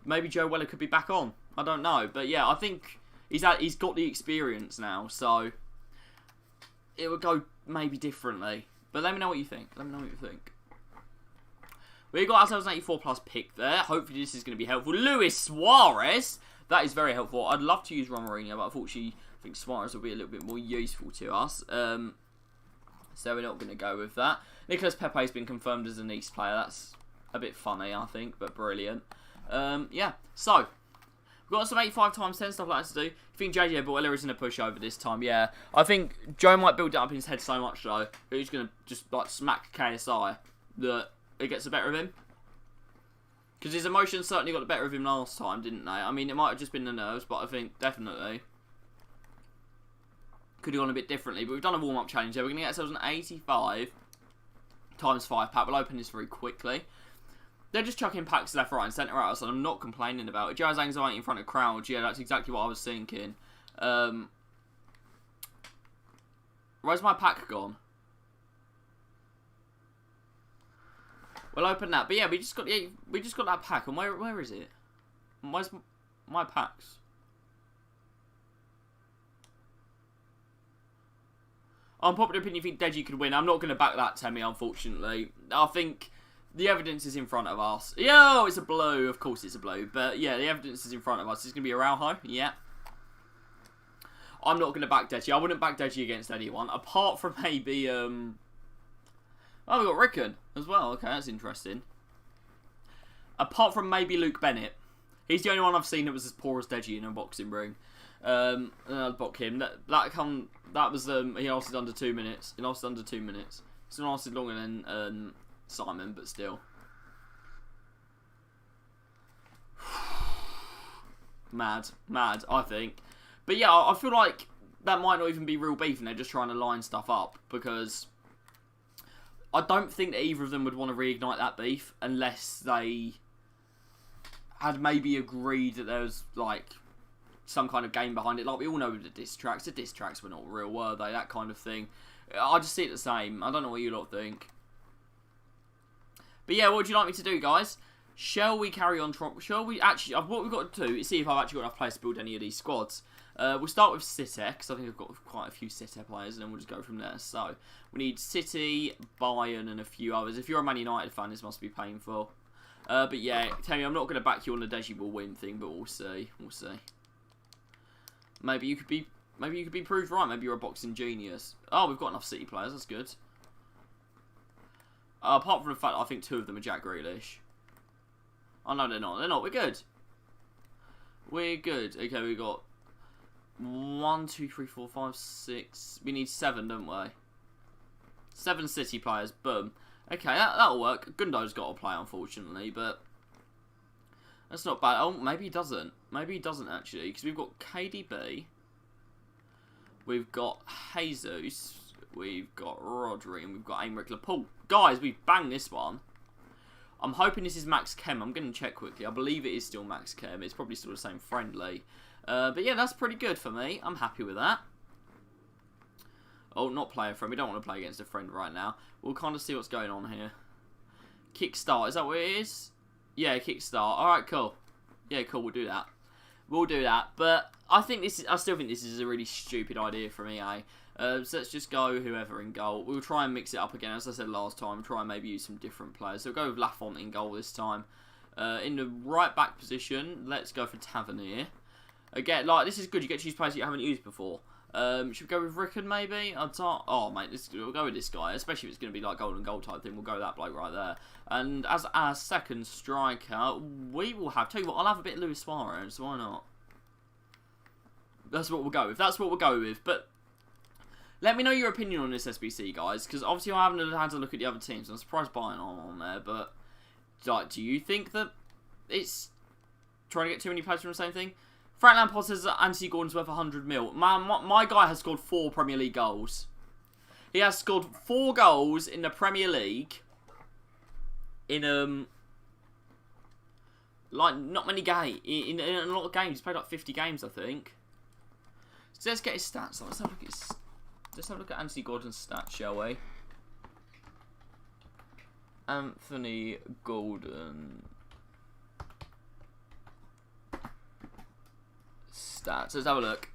Maybe Joe Weller could be back on. I don't know, but yeah, I think he's got the experience now, so it would go maybe differently. But let me know what you think. Let me know what you think. We got ourselves an 84 plus pick there. Hopefully this is going to be helpful. Luis Suarez. That is very helpful. I'd love to use Romarinho, but unfortunately I think Suarez will be a little bit more useful to us. So we're not going to go with that. Nicolas Pepe's been confirmed as a Nice player. That's a bit funny, I think, but brilliant. Yeah, so we've got some 85 times 10 stuff like that to do. I think JJ Weller isn't a pushover this time, yeah. I think Joe might build it up in his head so much, though, that he's going to just like smack KSI that it gets the better of him. Because his emotions certainly got the better of him last time, didn't they? I mean, it might have just been the nerves, but I think definitely could have gone a bit differently. But we've done a warm-up challenge there. We're going to get ourselves an 85 times 5 pack. We'll open this very quickly. They're just chucking packs left, right and centre at us, and I'm not complaining about it. Joe has anxiety in front of crowds. Yeah, that's exactly what I was thinking. Where's my pack gone? We'll open that. But yeah, we just got that pack. And where is it? Where's my packs? Unpopular opinion, you think Deji could win. I'm not going to back that, Temi, unfortunately. I think the evidence is in front of us. Yo, it's a blue. Of course it's a blue. But yeah, the evidence is in front of us. It's going to be Araujo. Yeah. I'm not going to back Deji. I wouldn't back Deji against anyone. Apart from maybe... Oh, we've got Rickon as well. Okay, that's interesting. Apart from maybe Luke Bennett. He's the only one I've seen that was as poor as Deji in a boxing ring. And I'd box him. That was he lasted under 2 minutes. He lasted under 2 minutes. It's lasted longer than Simon, but still. Mad, I think. But yeah, I feel like that might not even be real beef and they're just trying to line stuff up, because I don't think that either of them would want to reignite that beef unless they had maybe agreed that there was, like, some kind of game behind it. Like, we all know the diss tracks were not real, were they? That kind of thing. I just see it the same. I don't know what you lot think. But yeah, what would you like me to do, guys? Shall we carry on? Shall we actually? What we've got to do is see if I've actually got enough players to build any of these squads. We'll start with City, because I think I've got quite a few City players, and then we'll just go from there. So we need City, Bayern, and a few others. If you're a Man United fan, this must be painful. But yeah, Tammy, I'm not going to back you on the Deji will win thing, but we'll see. We'll see. Maybe you could be proved right. Maybe you're a boxing genius. Oh, we've got enough City players. That's good. Apart from the fact that I think 2 of them are Jack Grealish. Oh, no, they're not. They're not. We're good. We're good. Okay, we've got 1, 2, 3, 4, 5, 6. We need 7, don't we? 7 City players. Boom. Okay, that'll work. Gundo's got to play, unfortunately, but that's not bad. Oh, maybe he doesn't. Maybe he doesn't, actually, because we've got KDB. We've got Jesus. We've got Rodri, and we've got Aymeric Laporte. Guys, we've banged this one. I'm hoping this is Max Chem. I'm going to check quickly. I believe it is still Max Chem. It's probably still the same friendly. But yeah, that's pretty good for me. I'm happy with that. Oh, not player friend. We don't want to play against a friend right now. We'll kind of see what's going on here. Kickstart. Is that what it is? Yeah, kickstart. Alright, cool. Yeah, cool. We'll do that. We'll do that. But I still think this is a really stupid idea from EA. So let's just go whoever in goal. We'll try and mix it up again, as I said last time. Try and maybe use some different players. So we'll go with Lafont in goal this time. In the right back position, let's go for Tavernier. Again, like, this is good. You get to use players that you haven't used before. Should we go with Rickon maybe? Oh, mate, we'll go with this guy. Especially if it's going to be like golden goal type thing. We'll go with that bloke right there. And as our second striker, we will have... Tell you what, I'll have a bit of Luis Suarez. Why not? That's what we'll go with. That's what we'll go with. But let me know your opinion on this SBC, guys, because obviously I haven't had to look at the other teams. I'm surprised Bayern aren't on there, but like, do you think that it's trying to get too many players from the same thing? Frank Lampard says that Anthony Gordon's worth 100 mil. My guy has scored 4 Premier League goals. He has scored 4 goals in the Premier League in like not many games. In a lot of games, he's played like 50 games, I think. So let's get his stats. Let's have a look at his. Let's have a look at Anthony Gordon's stats, shall we? Anthony Gordon stats. Let's have a look.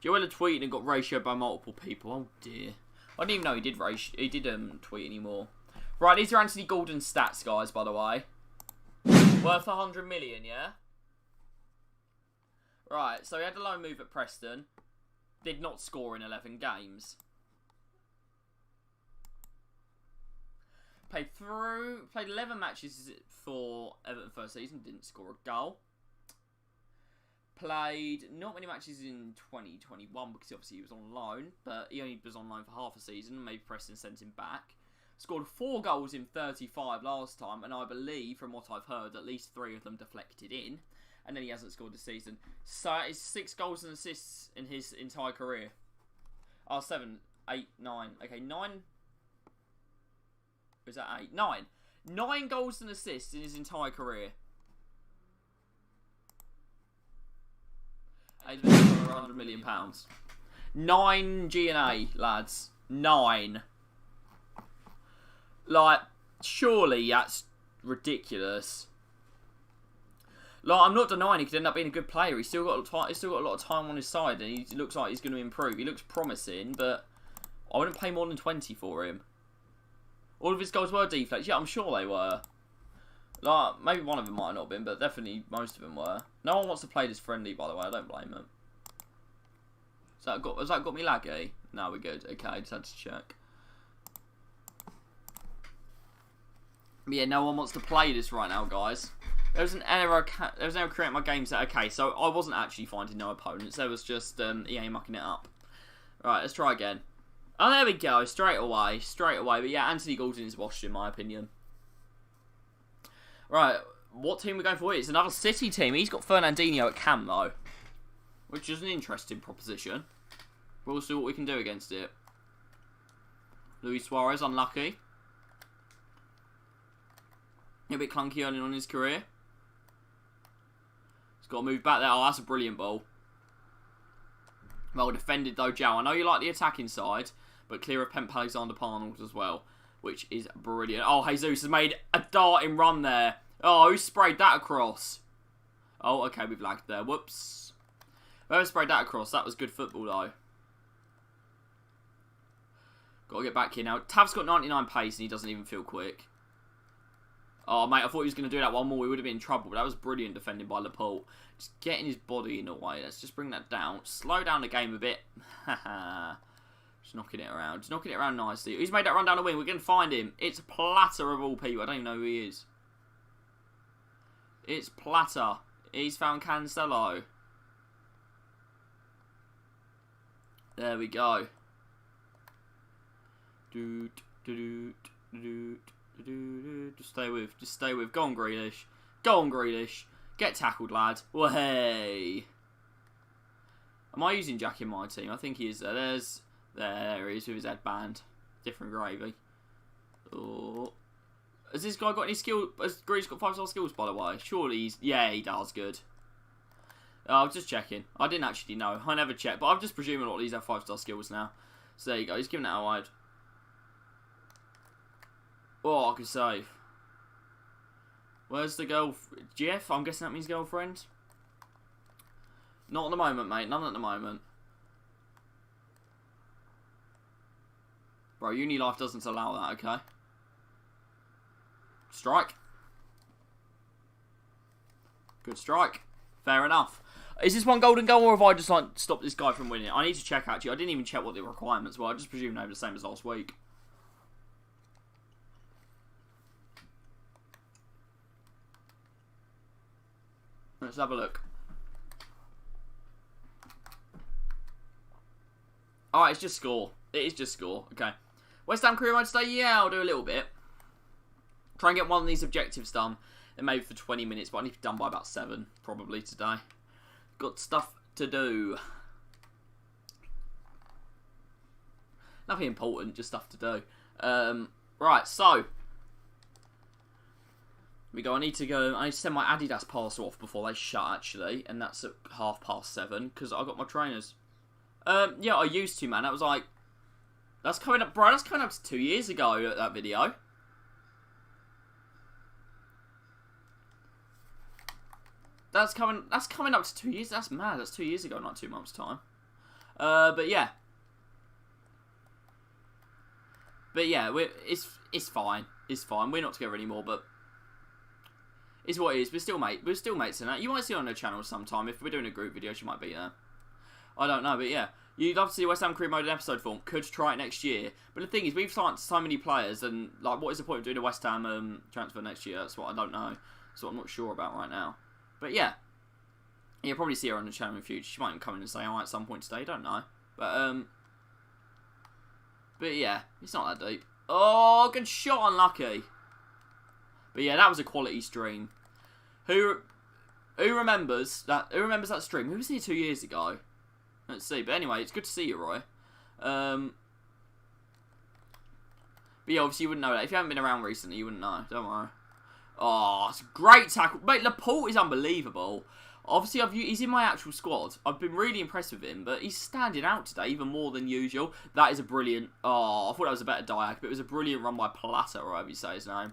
Joella tweeted and got ratioed by multiple people. Oh dear. I didn't even know he did tweet anymore. Right, these are Anthony Gordon's stats, guys, by the way. Worth 100 million, yeah? Right, so he had a loan move at Preston. Did not score in 11 games. Played 11 matches for Everton first season. Didn't score a goal. Played not many matches in 2021 because obviously he was on loan. But he only was on loan for half a season. Maybe Preston sent him back. Scored 4 goals in 35 last time. And I believe, from what I've heard, at least 3 of them deflected in. And then he hasn't scored this season. So it's 6 goals and assists in his entire career. Oh, 7, 8, 9. Okay, 9. Is that 8? 9. 9 goals and assists in his entire career. He's been for £100 million. 9 G&A, lads. 9. Like, surely that's ridiculous. Like, I'm not denying he could end up being a good player. He's still got a lot of time on his side, and he looks like he's going to improve. He looks promising, but I wouldn't pay more than 20 for him. All of his goals were deflects. Yeah, I'm sure they were. Like, maybe one of them might not have been, but definitely most of them were. No one wants to play this friendly, by the way. I don't blame them. Has that got me laggy? No, we're good. Okay, I just had to check. But yeah, no one wants to play this right now, guys. There was an error. There was an error creating my game set. Okay, so I wasn't actually finding no opponents. There was just EA mucking it up. Right, let's try again. Oh, there we go. Straight away. But yeah, Anthony Gordon is washed in my opinion. Right, what team are we going for? It's another City team. He's got Fernandinho at cam though, which is an interesting proposition. We'll see what we can do against it. Luis Suarez, unlucky. A bit clunky early on in his career. He's got to move back there. Oh, that's a brilliant ball. Well defended though, Joe. I know you like the attacking side, but clear of Pemp Alexander-Arnold as well, which is brilliant. Oh, Jesus has made a darting run there. Oh, who sprayed that across? Oh, okay, we've lagged there. Whoops. Whoever sprayed that across, that was good football though. Got to get back here now. Tav's got 99 pace and he doesn't even feel quick. Oh, mate, I thought he was going to do that one more. We would have been in trouble, but that was brilliant defending by Laporte. Just getting his body in the way. Let's just bring that down. Slow down the game a bit. Haha. Just knocking it around. Just knocking it around nicely. He's made that run down the wing. We're going to find him. It's Platter of all people. I don't even know who he is. It's Platter. He's found Cancelo. There we go. Just stay with. Go on, Grealish. Get tackled, lad. Way. Am I using Jack in my team? I think he is there. There he is with his headband. Different gravy. Oh. Has this guy got any skill? Has Grealish got 5-star skills, by the way? Surely he's... Yeah, he does. Good. I was just checking. I didn't actually know. I never checked, but I'm just presuming a lot of these have 5-star skills now. So there you go. He's giving it out wide. Oh, I can save. Where's the girl? Jeff? I'm guessing that means girlfriend. Not at the moment, mate. None at the moment. Bro, uni life doesn't allow that, okay? Strike. Good strike. Fair enough. Is this one golden goal, or have I just like stopped this guy from winning? I need to check, actually. I didn't even check what the requirements were. I just presumed they were the same as last week. Let's have a look. Alright, it's just score. It is just score. Okay. West Ham career mode today? Yeah, I'll do a little bit. Try and get one of these objectives done. Then maybe for 20 minutes, but I need to be done by about 7, probably, today. Got stuff to do. Nothing important, just stuff to do. Right, so... we go. I need to send my Adidas parcel off before they shut, actually, and that's at 7:30 because I got my trainers. Yeah, I used to, man. That was like, that's coming up, bro. That's coming up to 2 years ago. That video. That's coming up to 2 years. That's mad. That's 2 years ago, not 2 months' time. But yeah. It's fine. It's fine. We're not together anymore, but. Is what it is. We're still mates and that. You might see it on the channel sometime. If we're doing a group video, she might be there. I don't know, but yeah. You'd love to see West Ham career mode in episode form. Could try it next year. But the thing is, we've signed so many players, and like, what is the point of doing a West Ham transfer next year? That's what I don't know. That's what I'm not sure about right now. But yeah. You'll probably see her on the channel in the future. She might even come in and say hi at some point today. Don't know. But yeah, it's not that deep. Oh, good shot, unlucky. But yeah, that was a quality stream. Who remembers that? Who remembers that stream? Who was here 2 years ago? Let's see. But anyway, it's good to see you, Roy. But yeah, obviously you wouldn't know that. If you haven't been around recently, you wouldn't know. Don't worry. Oh, it's a great tackle. Mate, Laporte is unbelievable. Obviously, he's in my actual squad. I've been really impressed with him, but he's standing out today even more than usual. That is a brilliant... Oh, I thought that was a better diag, but it was a brilliant run by Platter, or however you say his name.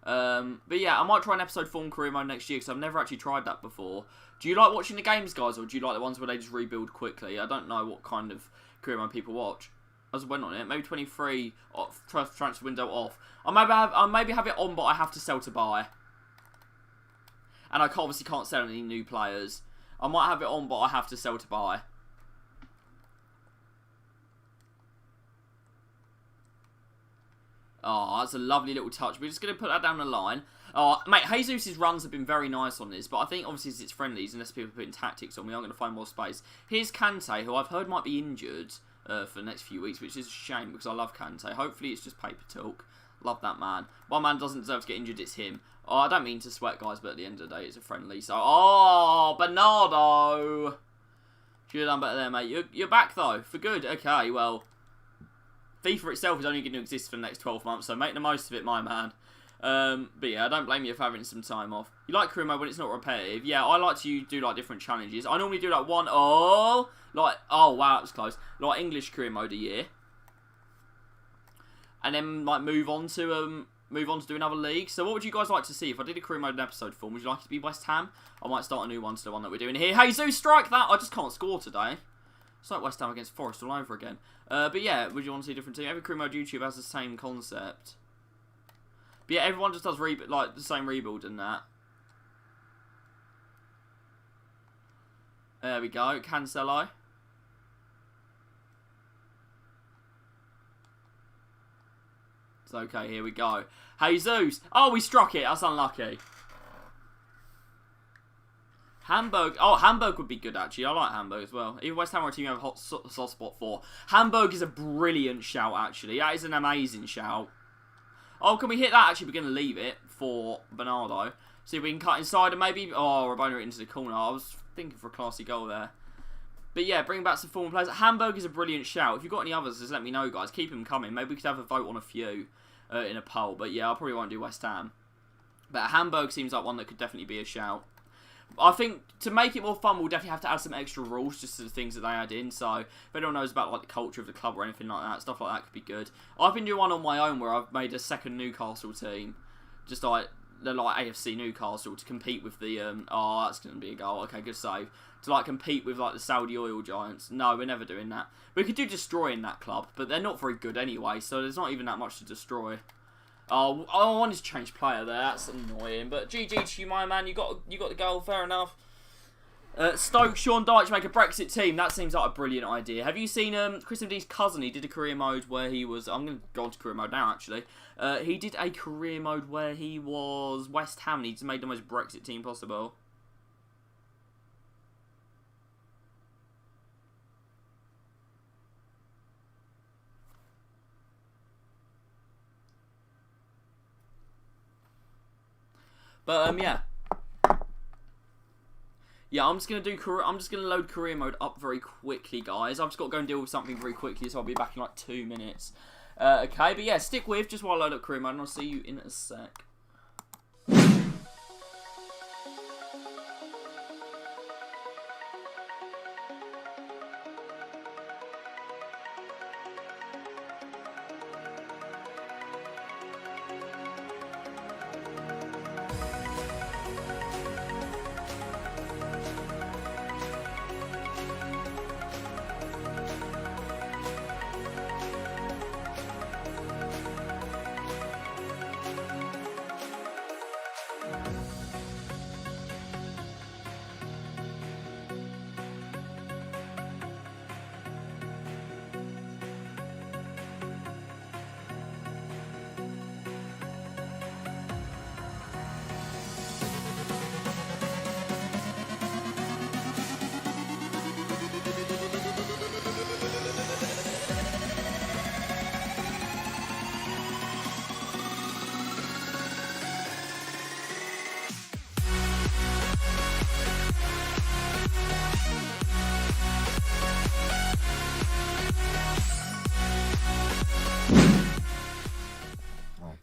But yeah, I might try an episode form career mode next year because I've never actually tried that before. Do you like watching the games, guys, or do you like the ones where they just rebuild quickly? I don't know what kind of career mode people watch. I just went on it. Maybe 23 off, transfer window off. I maybe have it on, but I have to sell to buy. And I obviously can't sell any new players. I might have it on, but I have to sell to buy. Oh, that's a lovely little touch. We're just going to put that down the line. Oh, mate, Jesus' runs have been very nice on this, but I think, obviously, it's friendlies, unless people are putting tactics on, we aren't going to find more space. Here's Kante, who I've heard might be injured. for the next few weeks, which is a shame because I love Kante. Hopefully it's just paper talk. Love that man. One man doesn't deserve to get injured, it's him. Oh, I don't mean to sweat, guys, but at the end of the day, it's a friendly. So, oh, Bernardo. Should have done better there, mate. You're back, though, for good. Okay, well, FIFA itself is only going to exist for the next 12 months, so make the most of it, my man. But yeah, I don't blame you for having some time off. You like career mode when it's not repetitive. Yeah, I like to do like different challenges. I normally do like oh wow, that was close. Like English career mode a year, and then like move on to do another league. So what would you guys like to see if I did a career mode in episode form? Would you like it to be West Ham? I might start a new one to the one that we're doing here. Hey Zeus, strike that! I just can't score today. It's like West Ham against Forest all over again. But yeah, would you want to see a different team? Every career mode YouTube has the same concept. But yeah, everyone just does like the same rebuild and that. There we go, Cancelo. It's okay, here we go. Jesus! Oh, we struck it, that's unlucky. Hamburg. Oh, Hamburg would be good, actually. I like Hamburg as well. Even West Ham are a team you have a hot soft spot for. Hamburg is a brilliant shout, actually. That is an amazing shout. Oh, can we hit that? Actually, we're going to leave it for Bernardo. See if we can cut inside and maybe... Oh, Rabona it into the corner. I was thinking for a classy goal there. But yeah, bring back some former players. Hamburg is a brilliant shout. If you've got any others, just let me know, guys. Keep them coming. Maybe we could have a vote on a few in a poll. But yeah, I probably won't do West Ham. But Hamburg seems like one that could definitely be a shout. I think to make it more fun, we'll definitely have to add some extra rules just to the things that they add in. So if anyone knows about like the culture of the club or anything like that, stuff like that could be good. I've been doing one on my own where I've made a second Newcastle team, just like the AFC Newcastle to compete with the oh, that's going to be a goal. Okay, good save. To like compete with like the Saudi oil giants. No, we're never doing that. We could do destroying that club, but they're not very good anyway, so there's not even that much to destroy. Oh, I wanted to change player there. That's annoying. But GG to you, my man. You got the goal. Fair enough. Stoke, Sean Dyche make a Brexit team. That seems like a brilliant idea. Have you seen Chris MD's cousin? He did a career mode where he was... I'm going to go on to career mode now, actually. He did a career mode where he was West Ham. And he made the most Brexit team possible. But yeah, I'm just gonna load career mode up very quickly, guys. I've just got to go and deal with something very quickly, so I'll be back in like 2 minutes. Okay, but yeah, stick with just while I load up career mode, and I'll see you in a sec.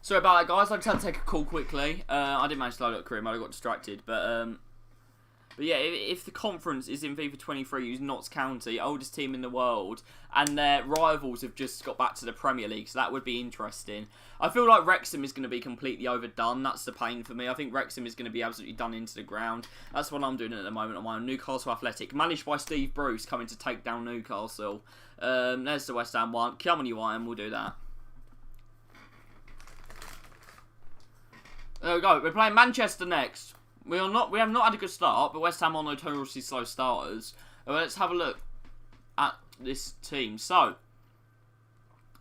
Sorry about that, guys. I just had to take a call quickly. I didn't manage to load up career mode. I got distracted. But yeah, if the conference is in FIFA 23, who's Notts County, oldest team in the world, and their rivals have just got back to the Premier League, so that would be interesting. I feel like Wrexham is going to be completely overdone. That's the pain for me. I think Wrexham is going to be absolutely done into the ground. That's what I'm doing at the moment on my Newcastle Athletic, managed by Steve Bruce, coming to take down Newcastle. There's the West Ham one. Come on, you Iron, we'll do that. There we go. We're playing Manchester next. We have not had a good start, but West Ham are notoriously slow starters. Let's have a look at this team. So,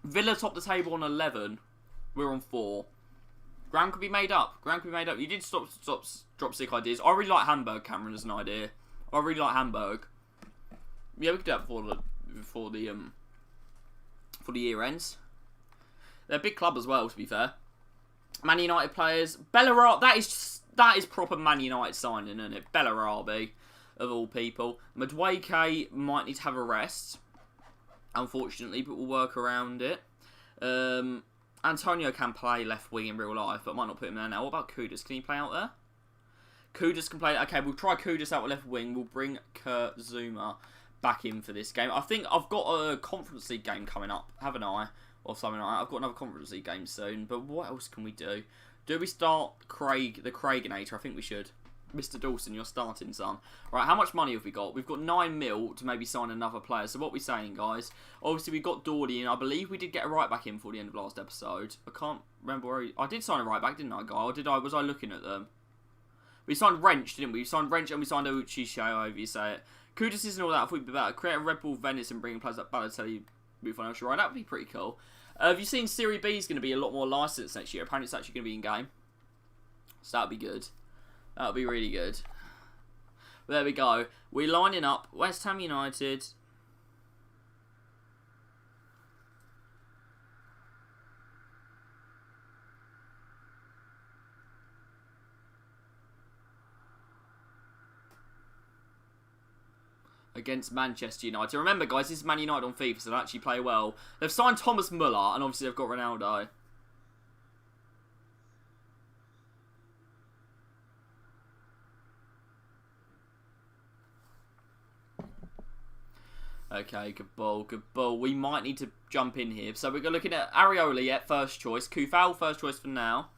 Villa top the table on 11. We're on 4. Ground could be made up. You did drop sick ideas. I really like Hamburg, Cameron, as an idea. I really like Hamburg. Yeah, we could do that before the for the year ends. They're a big club as well, to be fair. Man United players. Bellarabi, that is proper Man United signing, isn't it? Bellarabi, of all people. Madueke might need to have a rest, unfortunately, but we'll work around it. Antonio can play left wing in real life, but might not put him there now. What about Kudus? Can he play out there? Kudus can play. Okay, we'll try Kudus out left wing. We'll bring Kurt Zuma back in for this game. I think I've got a Conference League game coming up, haven't I? Or something like that. I've got another Conference League game soon. But what else can we do? Do we start the Craiginator? I think we should. Mr. Dawson, you're starting, son. Right, how much money have we got? We've got 9 mil to maybe sign another player. So what are we saying, guys? Obviously, we got Dawley, and I believe we did get a right back in for the end of last episode. I can't remember where I did sign a right back, didn't I, guy? Or was I looking at them? We signed Wrench, didn't we? We signed Wrench and we signed Uchi, however you say it. Kudus isn't all that. I thought we'd be better. Create a Red Bull Venice and bring players like Balotelli, Buffon, right? That would be pretty cool. Have you seen Serie B is going to be a lot more licensed next year? Apparently, it's actually going to be in game. So that'd be good. That'll be really good. But there we go. We're lining up West Ham United. Against Manchester United. Remember, guys, this is Man United on FIFA, so they actually play well. They've signed Thomas Muller, and obviously they've got Ronaldo. Okay, good ball, good ball. We might need to jump in here. So we're looking at Areola at first choice. Kufal, first choice for now.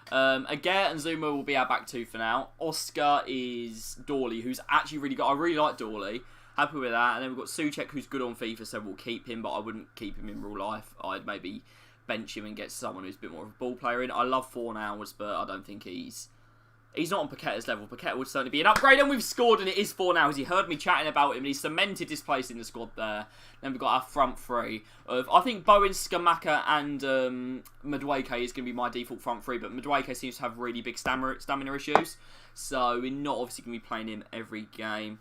Aguirre and Zuma will be our back two for now. Oscar is Dawley, who's actually really good. I really like Dawley. Happy with that. And then we've got Souček, who's good on FIFA, so we'll keep him, but I wouldn't keep him in real life. I'd maybe bench him and get someone who's a bit more of a ball player in. I love 4 hours, but I don't think he's not on Paqueta's level. Paqueta would certainly be an upgrade, and we've scored, and it is 4 hours. He heard me chatting about him, and he cemented his place in the squad there. Then we've got our front three of, I think Bowen, Skamaka, and Madueke is going to be my default front three, but Madueke seems to have really big stamina issues, so we're not obviously going to be playing him every game.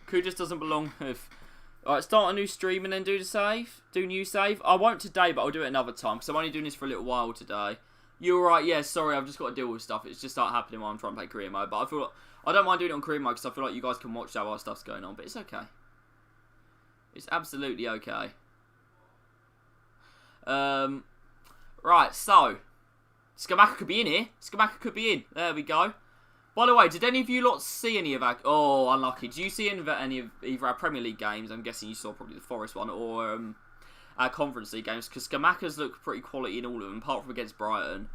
Kudus doesn't belong with... Alright, start a new stream and then do the save. Do new save. I won't today, but I'll do it another time, because I'm only doing this for a little while today. You're right, yeah, sorry, I've just got to deal with stuff. It's just started happening while I'm trying to play career mode. But I feel like... I don't mind doing it on career mode, because I feel like you guys can watch that while stuff's going on. But it's okay. It's absolutely okay. Right, so... Skamaka could be in here. Skamaka could be in. There we go. By the way, did any of you lot see any of our... Oh, unlucky. Did you see any of either our Premier League games? I'm guessing you saw probably the Forest one, or our Conference League games, because Skamaka's looked pretty quality in all of them, apart from against Brighton.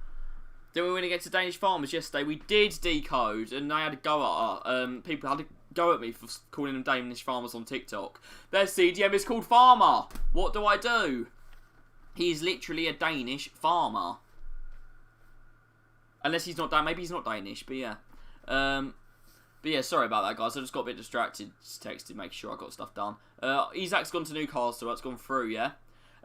Did we win against the Danish Farmers yesterday? We did decode, and they had a go at people had to go at me for calling them Danish Farmers on TikTok. Their CDM is called Farmer. What do I do? He's literally a Danish farmer. Unless he's not... Maybe he's not Danish, but yeah. But yeah, sorry about that, guys. I just got a bit distracted, just texted, make sure I got stuff done. Isaac's gone to Newcastle. That's gone through, yeah.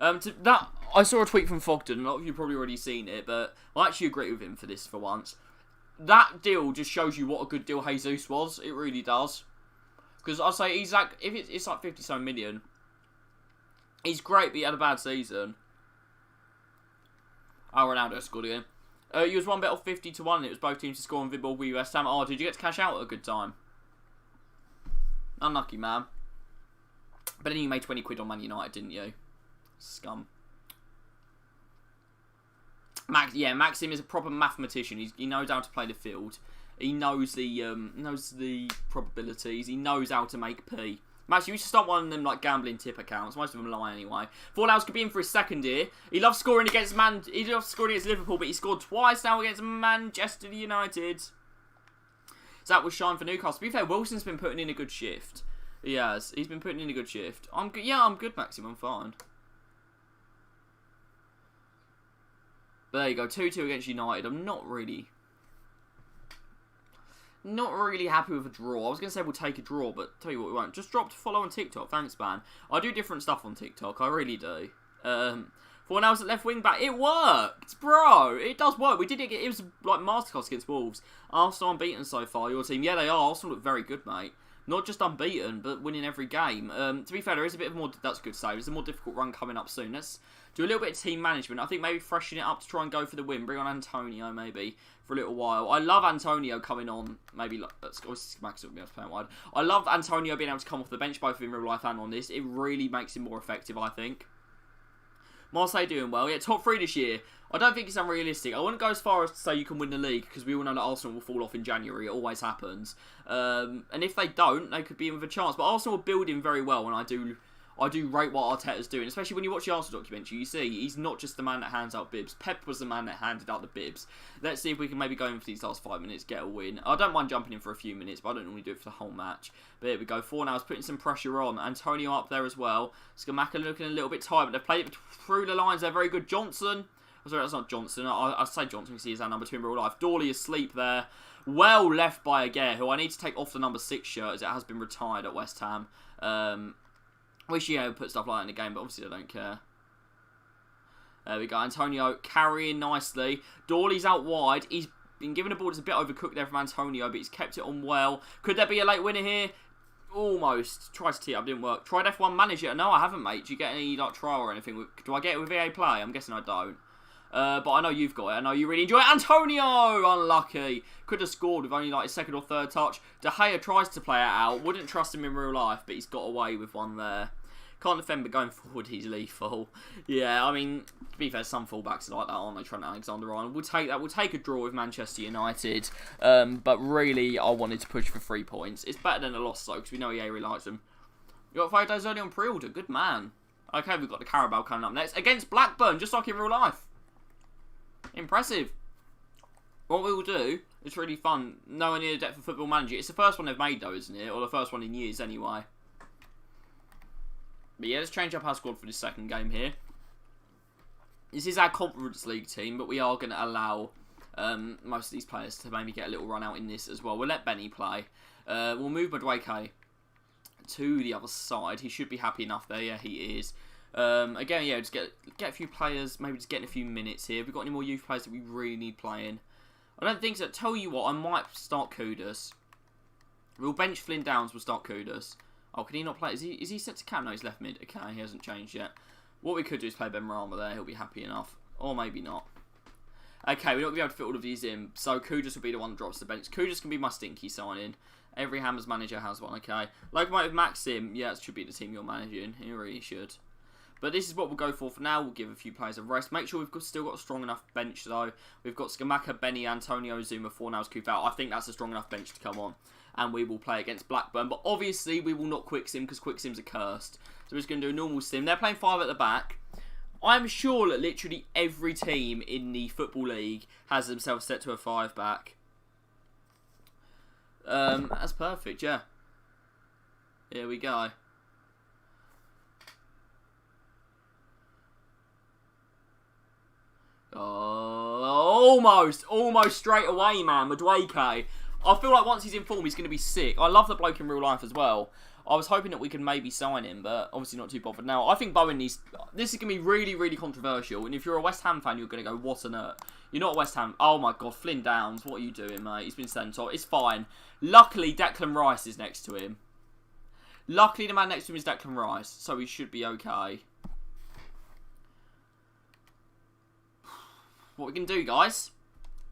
I saw a tweet from Fogden. A lot of you probably already seen it, but I actually agree with him for this for once. That deal just shows you what a good deal Jesus was. It really does. Because I'll say Isaac, if it's like 50-some million, he's great, but he had a bad season. Oh, Ronaldo scored again. You was one bet off 50 to 1, and it was both teams to score on Vidball with West Ham. Oh, did you get to cash out at a good time? Unlucky, man. But then you made 20 quid on Man United, didn't you? Scum. Maxim is a proper mathematician. He knows how to play the field. He knows the probabilities. He knows how to make P. Max, you should start one of them like gambling tip accounts. Most of them lie anyway. Forlaus could be in for his second year. He loves scoring against Liverpool, but he scored twice now against Manchester United. So that was shine for Newcastle. To be fair, Wilson's been putting in a good shift. He has. He's been putting in a good shift. I'm good. Yeah, I'm good, Maxim. I'm fine. But there you go. 2-2 against United. I'm not really Not really happy with a draw. I was going to say we'll take a draw, but tell you what, we won't. Just drop to follow on TikTok. Thanks, man. I do different stuff on TikTok. I really do. For when I was at left wing back, it worked, bro. It does work. We did it. It was like masterclass against Wolves. Arsenal unbeaten so far. Your team, yeah, they are. Arsenal look very good, mate. Not just unbeaten, but winning every game. To be fair, there is a bit of more. That's a good save. There's a more difficult run coming up soon. Let's do a little bit of team management. I think maybe freshen it up to try and go for the win. Bring on Antonio maybe for a little while. I love Antonio coming on. Maybe Max will be able to play wide. I love Antonio being able to come off the bench both in real life and on this. It really makes him more effective, I think. Marseille doing well. Yeah, top 3 this year. I don't think it's unrealistic. I wouldn't go as far as to say you can win the league because we all know that Arsenal will fall off in January. It always happens. And if they don't, they could be in with a chance. But Arsenal are building very well, and I do rate what Arteta's doing. Especially when you watch the Arsenal documentary, you see he's not just the man that hands out bibs. Pep was the man that handed out the bibs. Let's see if we can maybe go in for these last 5 minutes, get a win. I don't mind jumping in for a few minutes, but I don't normally do it for the whole match. But here we go. 4 now is putting some pressure on. Antonio up there as well. Skamaka looking a little bit tight, but they've played it through the lines. They're very good. Johnson. Oh, sorry, that's not Johnson. I say Johnson because he is our number 2 in real life. Dawley asleep there. Well left by Aguirre, who I need to take off the number 6 shirt as it has been retired at West Ham. Wish he would put stuff like that in the game, but obviously they don't care. There we go. Antonio carrying nicely. Dawley's out wide. He's been given a ball that's a bit overcooked there from Antonio, but he's kept it on well. Could there be a late winner here? Almost. Tried to tee up, didn't work. Tried F1 manager. No, I haven't, mate. Do you get any like trial or anything? Do I get it with EA Play? I'm guessing I don't. But I know you've got it. I know you really enjoy it. Antonio! Unlucky. Could have scored with only like his 2nd or 3rd touch. De Gea tries to play it out. Wouldn't trust him in real life, but he's got away with one there. Can't defend, but going forward, he's lethal. Yeah, I mean, to be fair, some fullbacks are like that, aren't they? Trent Alexander-Arnold. We'll take that. We'll take a draw with Manchester United. But really, I wanted to push for 3 points. It's better than a loss, though, because we know EA really likes them. You got 5 days early on pre-order. Good man. Okay, we've got the Carabao coming up next. Against Blackburn, just like in real life. Impressive. What we will do, it's really fun, knowing the depth of Football Manager. It's the first one they've made, though, isn't it? Or the first one in years, anyway. But yeah, let's change up our squad for this second game here. This is our Conference League team, but we are going to allow most of these players to maybe get a little run out in this as well. We'll let Benny play. We'll move Madueke to the other side. He should be happy enough there. Yeah, he is. Again, yeah, just get a few players, maybe just getting a few minutes here. Have we got any more youth players that we really need playing? I don't think so. Tell you what, I might start Kudus. We'll bench Flynn Downs, we'll start Kudus. Oh, can he not play? Is he set to cam? No, he's left mid. Okay, he hasn't changed yet. What we could do is play Ben Rama there. He'll be happy enough. Or maybe not. Okay, we're not going to be able to fit all of these in. So Kudus will be the one that drops the bench. Kudus can be my stinky signing. Every Hammers manager has one, okay. Locomotive Maxim. Yeah, it should be the team you're managing. He really should. But this is what we'll go for now. We'll give a few players a rest. Make sure we've still got a strong enough bench, though. We've got Skamaka, Benny, Antonio, Zuma, Fornals, Kufau. I think that's a strong enough bench to come on. And we will play against Blackburn. But obviously, we will not quick sim because quick sims are cursed. So we're just going to do a normal sim. They're playing 5 at the back. I'm sure that literally every team in the Football League has themselves set to a 5 back. That's perfect, yeah. Here we go. Oh, almost straight away, man. Madueke. I feel like once he's in form, he's going to be sick. I love the bloke in real life as well. I was hoping that we could maybe sign him, but obviously not too bothered now. I think Bowen needs... This is going to be really, really controversial. And if you're a West Ham fan, you're going to go, what on earth? You're not a West Ham... Oh my God, Flynn Downs. What are you doing, mate? He's been sent off. It's fine. Luckily, Declan Rice is next to him. Luckily, the man next to him is Declan Rice. So he should be okay. What we can do, guys...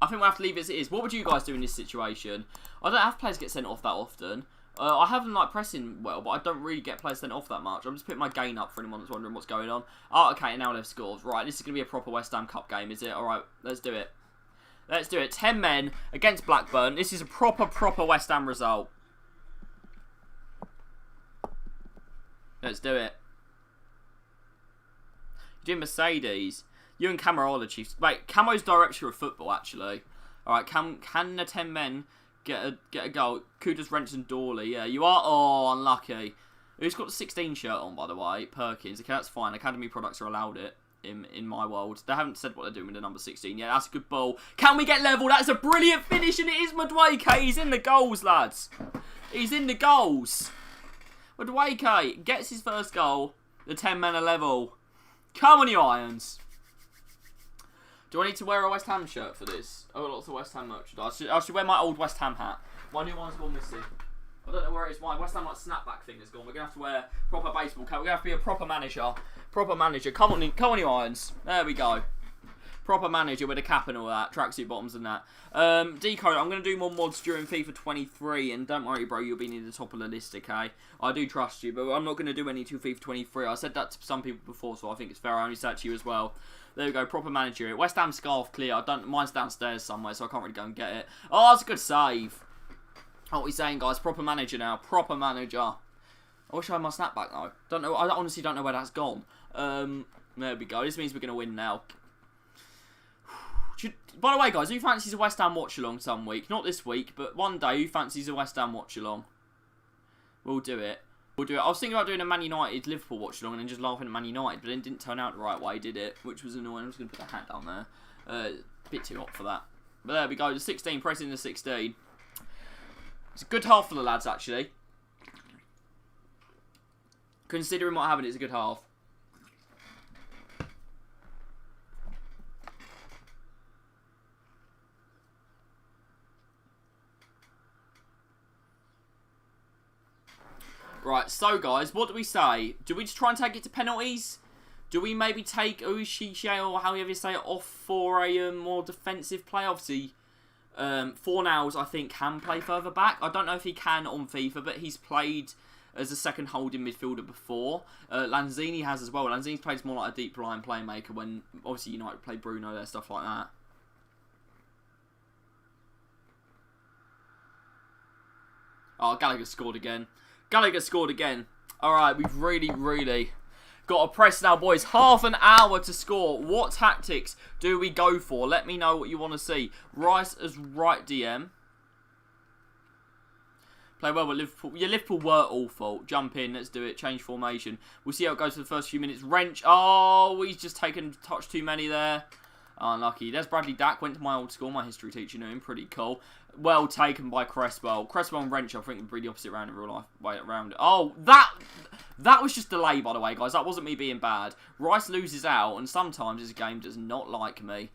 I think we'll have to leave it as it is. What would you guys do in this situation? I don't have players get sent off that often. I have them like pressing well, but I don't really get players sent off that much. I'm just putting my gain up for anyone that's wondering what's going on. Oh, okay, now they've scored. Right, this is going to be a proper West Ham Cup game, is it? Alright, let's do it. Let's do it. 10 men against Blackburn. This is a proper West Ham result. Let's do it. Jim Mercedes. You and Camo are the Chiefs. Wait, Camo's director of football, actually. Alright, can the 10 men get a goal? Kudus, Rents and Dawley. Yeah, you are... Oh, unlucky. Who's got the 16 shirt on, by the way? Perkins. Okay, that's fine. Academy products are allowed it. in my world. They haven't said what they're doing with the number 16 yet. That's a good ball. Can we get level? That's a brilliant finish, and it is Madueke. He's in the goals, lads. He's in the goals. Madueke gets his first goal. The 10 men are level. Come on, you Irons. Do I need to wear a West Ham shirt for this? Oh, lots of West Ham merchandise. I should wear my old West Ham hat. My new one's gone missing. I don't know where it is. My West Ham snapback thing is gone. We're going to have to wear proper baseball cap. We're going to have to be a proper manager. Proper manager. Come on, you Irons. There we go. Proper manager with a cap and all that. Tracksuit bottoms and that. Decode, I'm going to do more mods during FIFA 23. And don't worry, bro. You'll be near the top of the list, okay? I do trust you. But I'm not going to do any to FIFA 23. I said that to some people before, so I think it's fair. I only said that to you as well. There we go. Proper manager. West Ham scarf clear. Mine's downstairs somewhere, so I can't really go and get it. Oh, that's a good save. What are we saying, guys? Proper manager now. Proper manager. I wish I had my snapback, though. Don't know. I honestly don't know where that's gone. There we go. This means we're going to win now. By the way, guys, who fancies a West Ham watch-along some week? Not this week, but one day, who fancies a West Ham watch-along? We'll do it. We'll do it. I was thinking about doing a Man United-Liverpool watch-along and then just laughing at Man United, but it didn't turn out the right way, did it? Which was annoying. I'm just going to put the hat down there. A bit too hot for that. But there we go. The 16, pressing the 16. It's a good half for the lads, actually. Considering what happened, it's a good half. Right, so guys, what do we say? Do we just try and take it to penalties? Do we maybe take Uishiche, or however you say it, off for a more defensive play? Obviously, Fornals, I think, can play further back. I don't know if he can on FIFA, but he's played as a second holding midfielder before. Lanzini has as well. Lanzini's played more like a deep line playmaker when, obviously, United played Bruno there, stuff like that. Oh, Gallagher scored again. Gallagher scored again. Alright, we've really got to press now, boys. Half an hour to score. What tactics do we go for? Let me know what you want to see. Rice as right DM. Play well with Liverpool. Yeah, Liverpool were awful. Jump in. Let's do it. Change formation. We'll see how it goes for the first few minutes. Wrench. Oh, he's just taken a touch too many there. Unlucky. There's Bradley Dack. Went to my old school. My history teacher knew him. Pretty cool. Well taken by Cresswell. Cresswell and Wrench, I think, would be the opposite round in real life. Way around it. Oh, that was just delay, by the way, guys. That wasn't me being bad. Rice loses out, and sometimes this game does not like me.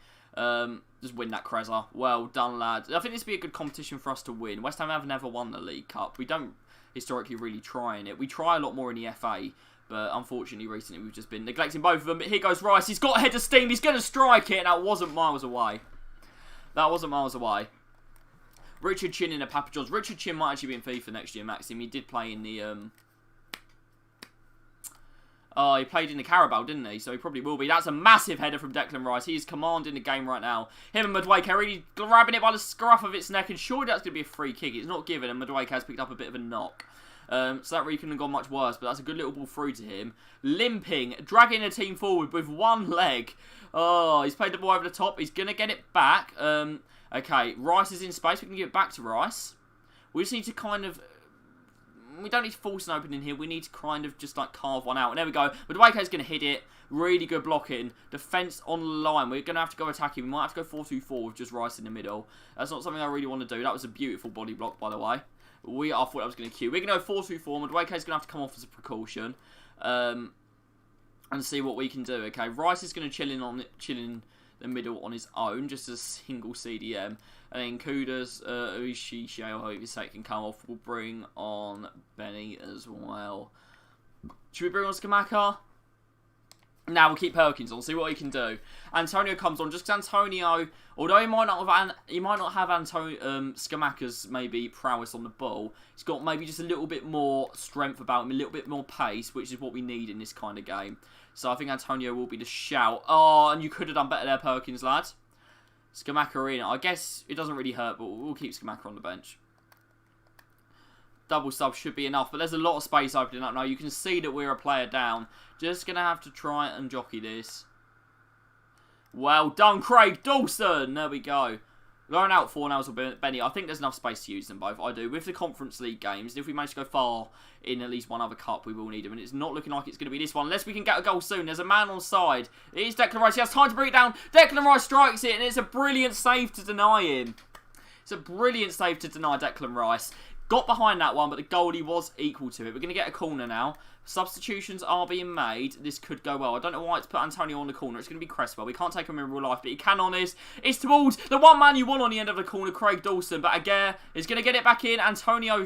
Just win that Crezza. Well done, lads. I think this would be a good competition for us to win. West Ham have never won the League Cup. We don't historically really try in it. We try a lot more in the FA. But unfortunately, recently, we've just been neglecting both of them. But here goes Rice. He's got a head of steam. He's going to strike it. And that wasn't miles away. That wasn't miles away. Richard Chin in a Papa John's. Richard Chin might actually be in FIFA next year, Maxim. He did play in the... Oh, he played in the Carabao, didn't he? So he probably will be. That's a massive header from Declan Rice. He is commanding the game right now. Him and Madueke really grabbing it by the scruff of its neck. And surely that's going to be a free kick. It's not given. And Madueke has picked up a bit of a knock. So that really couldn't have gone much worse. But that's a good little ball through to him. Limping. Dragging the team forward with one leg. Oh, he's played the ball over the top. He's going to get it back. Okay, Rice is in space. We can give it back to Rice. We just need to kind of... We don't need to force an opening here. We need to kind of just like carve one out. And there we go. Madueke's going to hit it. Really good blocking. Defence on the line. We're going to have to go attacking. We might have to go 4-2-4 with just Rice in the middle. That's not something I really want to do. That was a beautiful body block, by the way. I thought I was going to queue. We're going to go 4-2-4. Madueke's going to have to come off as a precaution. And see what we can do. Okay, Rice is going to chill in the middle on his own, just a single CDM. And then Kudas, Uishiche, or however you say it, can come off. We'll bring on Benny as well. Should we bring on Skamaka? Now we'll keep Perkins on, see what he can do. Antonio comes on, just because Antonio, although he might not have Skamaka's maybe prowess on the ball, he's got maybe just a little bit more strength about him, a little bit more pace, which is what we need in this kind of game. So I think Antonio will be the shout. Oh, and you could have done better there, Perkins, lad. Skamaka in. I guess it doesn't really hurt, but we'll keep Skamaka on the bench. Double sub should be enough, but there's a lot of space opening up now. You can see that we're a player down. Just going to have to try and jockey this. Well done, Craig Dawson. There we go. Going out Fornals or Benny, I think there's enough space to use them both. I do. With the Conference League games, and if we manage to go far in at least one other cup, we will need them. And it's not looking like it's going to be this one, unless we can get a goal soon. There's a man on side. It is Declan Rice. He has time to bring it down. Declan Rice strikes it, and it's a brilliant save to deny him. It's a brilliant save to deny Declan Rice. Got behind that one, but the goalie was equal to it. We're going to get a corner now. Substitutions are being made. This could go well. I don't know why it's put Antonio on the corner. It's going to be Cresswell. We can't take him in real life, but he can on this. It's towards the one man you want on the end of the corner, Craig Dawson. But Aguirre is going to get it back in. Antonio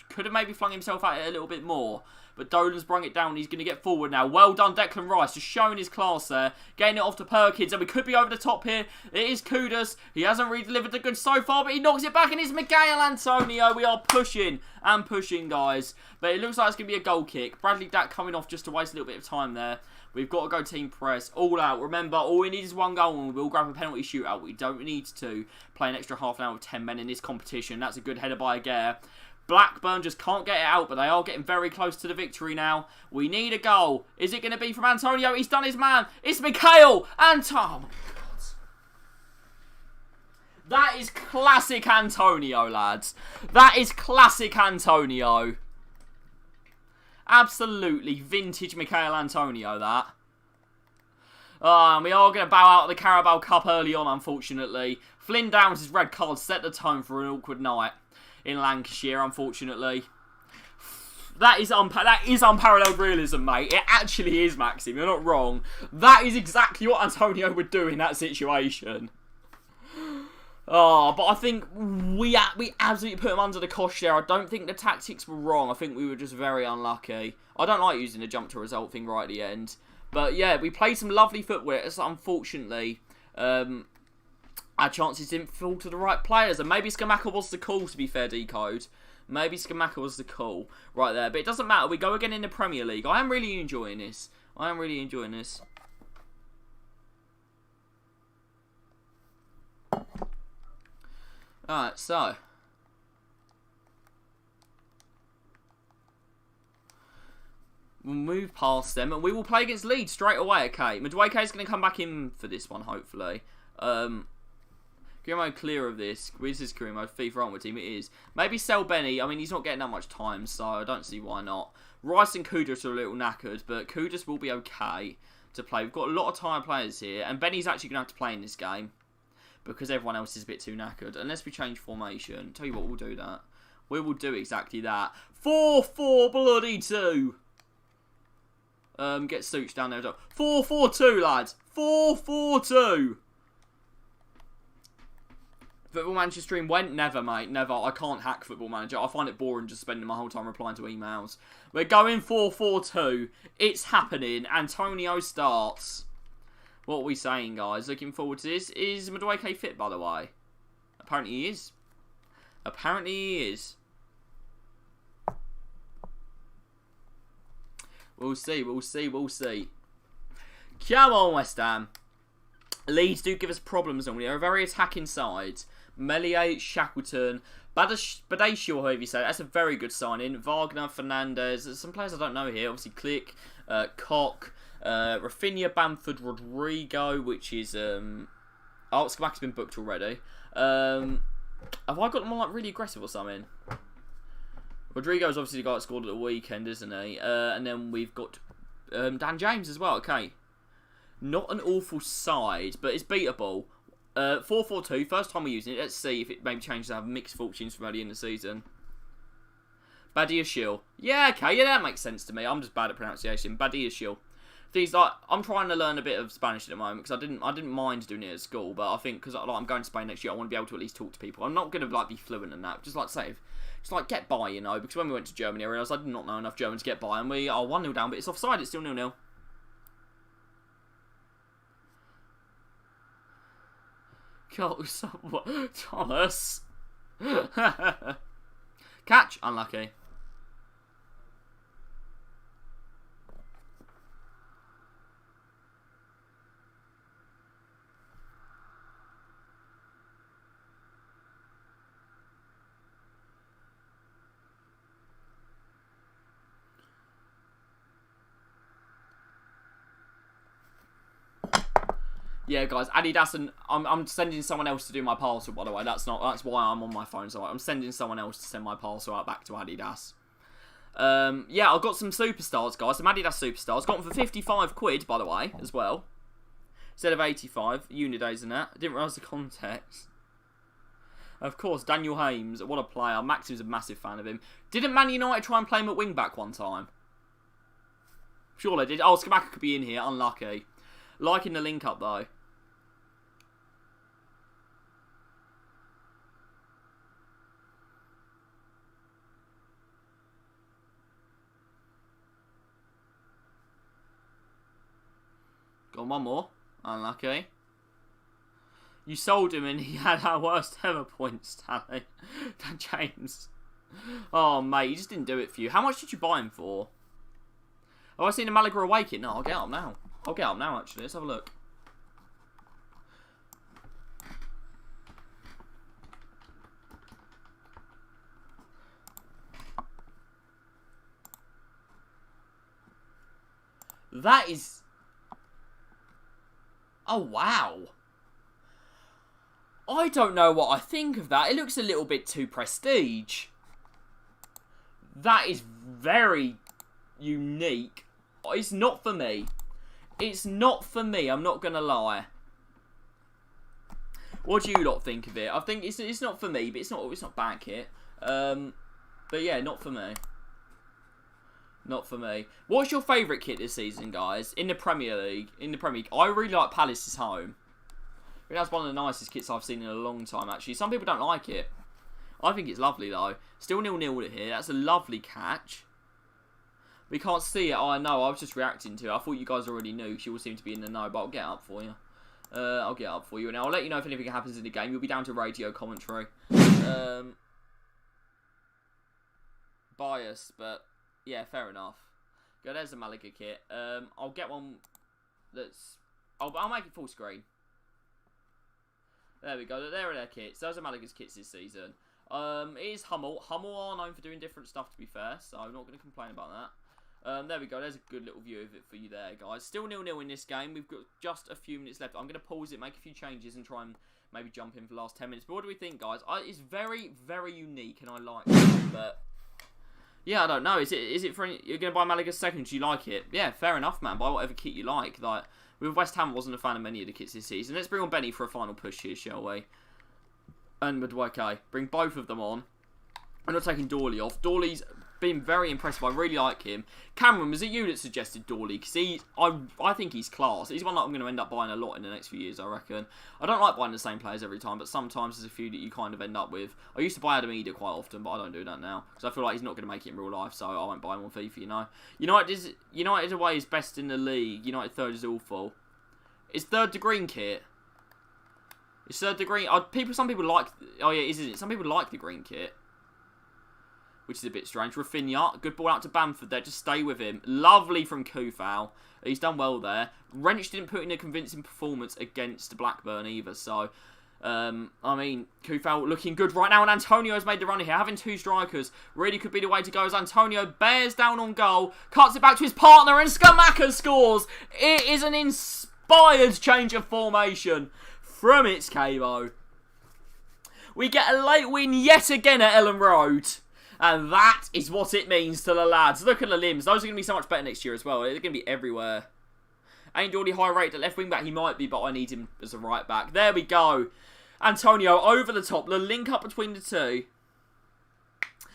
could have maybe flung himself at it a little bit more. But Dolan's brung it down. He's going to get forward now. Well done, Declan Rice. Just showing his class there. Getting it off to Perkins. And we could be over the top here. It is Kudus. He hasn't really delivered the goods so far. But he knocks it back. And it's Miguel Antonio. We are pushing and pushing, guys. But it looks like it's going to be a goal kick. Bradley Dack coming off just to waste a little bit of time there. We've got to go team press. All out. Remember, all we need is one goal. And we'll grab a penalty shootout. We don't need to play an extra half an hour with 10 men in this competition. That's a good header by Aguirre. Blackburn just can't get it out, but they are getting very close to the victory now. We need a goal. Is it going to be from Antonio? He's done his man. It's Mikhail Antonio. Oh, my God. That is classic Antonio, lads. That is classic Antonio. Absolutely vintage Mikhail Antonio, that. We are going to bow out of the Carabao Cup early on, unfortunately. Flynn Downs' red card set the tone for an awkward night in Lancashire, unfortunately. That is unparalleled realism, mate. It actually is, Maxim. You're not wrong. That is exactly what Antonio would do in that situation. Oh, but I think we absolutely put him under the cosh there. I don't think the tactics were wrong. I think we were just very unlucky. I don't like using the jump to result thing right at the end. But yeah, we played some lovely footwork. So unfortunately, our chances didn't fall to the right players. And maybe Skamaka was the call, to be fair, Decode. Maybe Skamaka was the call right there. But it doesn't matter. We go again in the Premier League. I am really enjoying this. Alright, so. We'll move past them. And we will play against Leeds straight away, okay? Madueke is going to come back in for this one, hopefully. Career mode clear of this. Where's his career mode? FIFA Ultimate Team, it is. Maybe sell Benny. I mean, he's not getting that much time, so I don't see why not. Rice and Kudus are a little knackered, but Kudus will be okay to play. We've got a lot of tired players here, and Benny's actually going to have to play in this game because everyone else is a bit too knackered. Unless we change formation. Tell you what, we'll do that. We will do exactly that. 4-4 bloody 2. Get Such down there. 4-4-2, lads. 4-4-2. Football Manager stream went? Never, mate. Never. I can't hack Football Manager. I find it boring just spending my whole time replying to emails. We're going 4-4-2. It's happening. Antonio starts. What are we saying, guys? Looking forward to this. Is Madueke fit, by the way? Apparently he is. Apparently he is. We'll see. We'll see. We'll see. Come on, West Ham. Leeds do give us problems, and we are a very attacking side. Melier, Shackleton, Badeshaw, however you say it. That's a very good signing. Wagner, Fernandez. There's some players I don't know here. Obviously, Click, Koch, Rafinha, Bamford, Rodrigo, which is... Oh, Skamaka's been booked already. Have I got them all like really aggressive or something? Rodrigo's obviously the guy that scored at the weekend, isn't he? And then we've got Dan James as well. Okay. Not an awful side, but it's beatable. 4-4-2, first time we're using it. Let's see if it maybe changes to have mixed fortunes from early in the season. Badiashil. Yeah, okay, yeah, that makes sense to me. I'm just bad at pronunciation. Badiashil. These like I'm trying to learn a bit of Spanish at the moment because I didn't mind doing it at school, but I think because like, I'm going to Spain next year, I want to be able to at least talk to people. I'm not going to like be fluent in that. Just like say, just like get by, you know. Because when we went to Germany, I realised I did not know enough German to get by, and we are 1-0 down, but it's offside. It's still 0-0. Go, Thomas. Catch, unlucky. Yeah, guys, Adidas, and I'm sending someone else to do my parcel, by the way. That's why I'm on my phone. So I'm sending someone else to send my parcel out back to Adidas. Yeah, I've got some superstars, guys. Some Adidas superstars. Got them for 55 quid, by the way, as well. Instead of 85. Unidays and that. I didn't realise the context. Of course, Daniel Hames. What a player. Max was a massive fan of him. Didn't Man United try and play him at wing-back one time? Sure they did. Oh, Skamaka could be in here. Unlucky. Liking the link-up, though. Got one more. Unlucky. You sold him and he had our worst ever points tally. James. Oh, mate, he just didn't do it for you. How much did you buy him for? Oh, I seen a Malaga away kit. No, I'll get up now. I'll get up now, actually. Let's have a look. That is... Oh, wow. I don't know what I think of that. It looks a little bit too prestige. That is very unique. It's not for me. It's not for me, I'm not going to lie. What do you lot think of it? I think it's not for me, but it's not bad kit. But yeah, not for me. Not for me. What's your favourite kit this season, guys? In the Premier League. I really like Palace's home. I think that's one of the nicest kits I've seen in a long time, actually. Some people don't like it. I think it's lovely, though. Still 0-0 here. That's a lovely catch. We can't see it. Oh, I know. I was just reacting to it. I thought you guys already knew. You all seem to be in the know, but I'll get up for you. I'll get up for you. And I'll let you know if anything happens in the game. You'll be down to radio commentary. Bias, but... Yeah, fair enough. Go, there's a Malaga kit. I'll get one that's... I'll make it full screen. There we go. There are their kits. Those are Malaga's kits this season. It is Hummel. Hummel are known for doing different stuff, to be fair, so I'm not going to complain about that. There we go. There's a good little view of it for you there, guys. Still 0-0 in this game. We've got just a few minutes left. I'm going to pause it, make a few changes, and try and maybe jump in for the last 10 minutes. But what do we think, guys? It's very, very unique, and I like it, but... Yeah, I don't know. Is it for any, you're going to buy Malaga's second? Do you like it? Yeah, fair enough, man. Buy whatever kit you like. Like with West Ham, wasn't a fan of many of the kits this season. Let's bring on Benny for a final push here, shall we? And Madueke. Bring both of them on. I'm not taking Dawley off. Dawley's been very impressive. I really like him. Cameron, was it you that suggested Dawley? Because I think he's class. He's one that I'm going to end up buying a lot in the next few years, I reckon. I don't like buying the same players every time, but sometimes there's a few that you kind of end up with. I used to buy Adam Eder quite often, but I don't do that now. Because I feel like he's not going to make it in real life, so I won't buy him on FIFA, you know. United away is best in the league. United third is awful. Is third the green kit? Is third the green... Some people like... Oh yeah, isn't it? Some people like the green kit. Which is a bit strange. Rafinha, good ball out to Bamford there. Just stay with him. Lovely from Kufal. He's done well there. Wrench didn't put in a convincing performance against Blackburn either. So, I mean, Kufal looking good right now. And Antonio's made the run here. Having two strikers really could be the way to go as Antonio bears down on goal. Cuts it back to his partner and Skamaka scores. It is an inspired change of formation from its Cabo. We get a late win yet again at Ellen Road. And that is what it means to the lads. Look at the limbs. Those are going to be so much better next year as well. They're going to be everywhere. Ain't Dawley high rate at left wing back? He might be, but I need him as a right back. There we go. Antonio over the top. The link up between the two.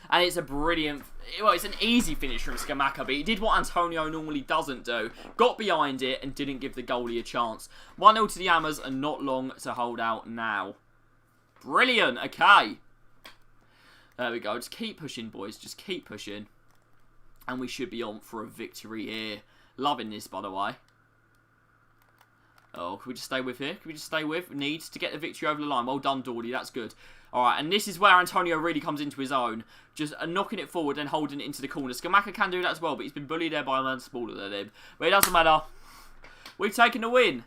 And it's a brilliant... Well, it's an easy finish from Skamaka, but he did what Antonio normally doesn't do. Got behind it and didn't give the goalie a chance. 1-0 to the Hammers and not long to hold out now. Brilliant. Okay. There we go. Just keep pushing, boys. Just keep pushing. And we should be on for a victory here. Loving this, by the way. Oh, can we just stay with here? Can we just stay with? Needs to get the victory over the line. Well done, Dawley. That's good. Alright, and this is where Antonio really comes into his own. Just knocking it forward and holding it into the corner. Skamaka can do that as well, but he's been bullied there by a man smaller than him. But it doesn't matter. We've taken the win.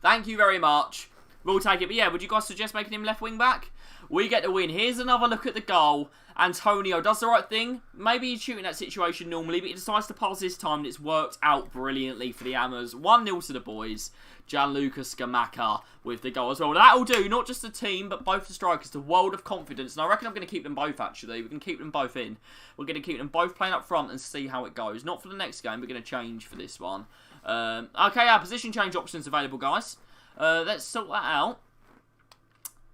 Thank you very much. We'll take it. But yeah, would you guys suggest making him left wing back? We get the win. Here's another look at the goal. Antonio does the right thing. Maybe he's shooting that situation normally, but he decides to pass this time, and it's worked out brilliantly for the Hammers. 1-0 to the boys. Gianluca Scamacca with the goal as well. That'll do, not just the team, but both the strikers. The world of confidence. And I reckon I'm going to keep them both, actually. We're going to keep them both in. We're going to keep them both playing up front and see how it goes. Not for the next game. We're going to change for this one. Okay, our position change options available, guys. Let's sort that out.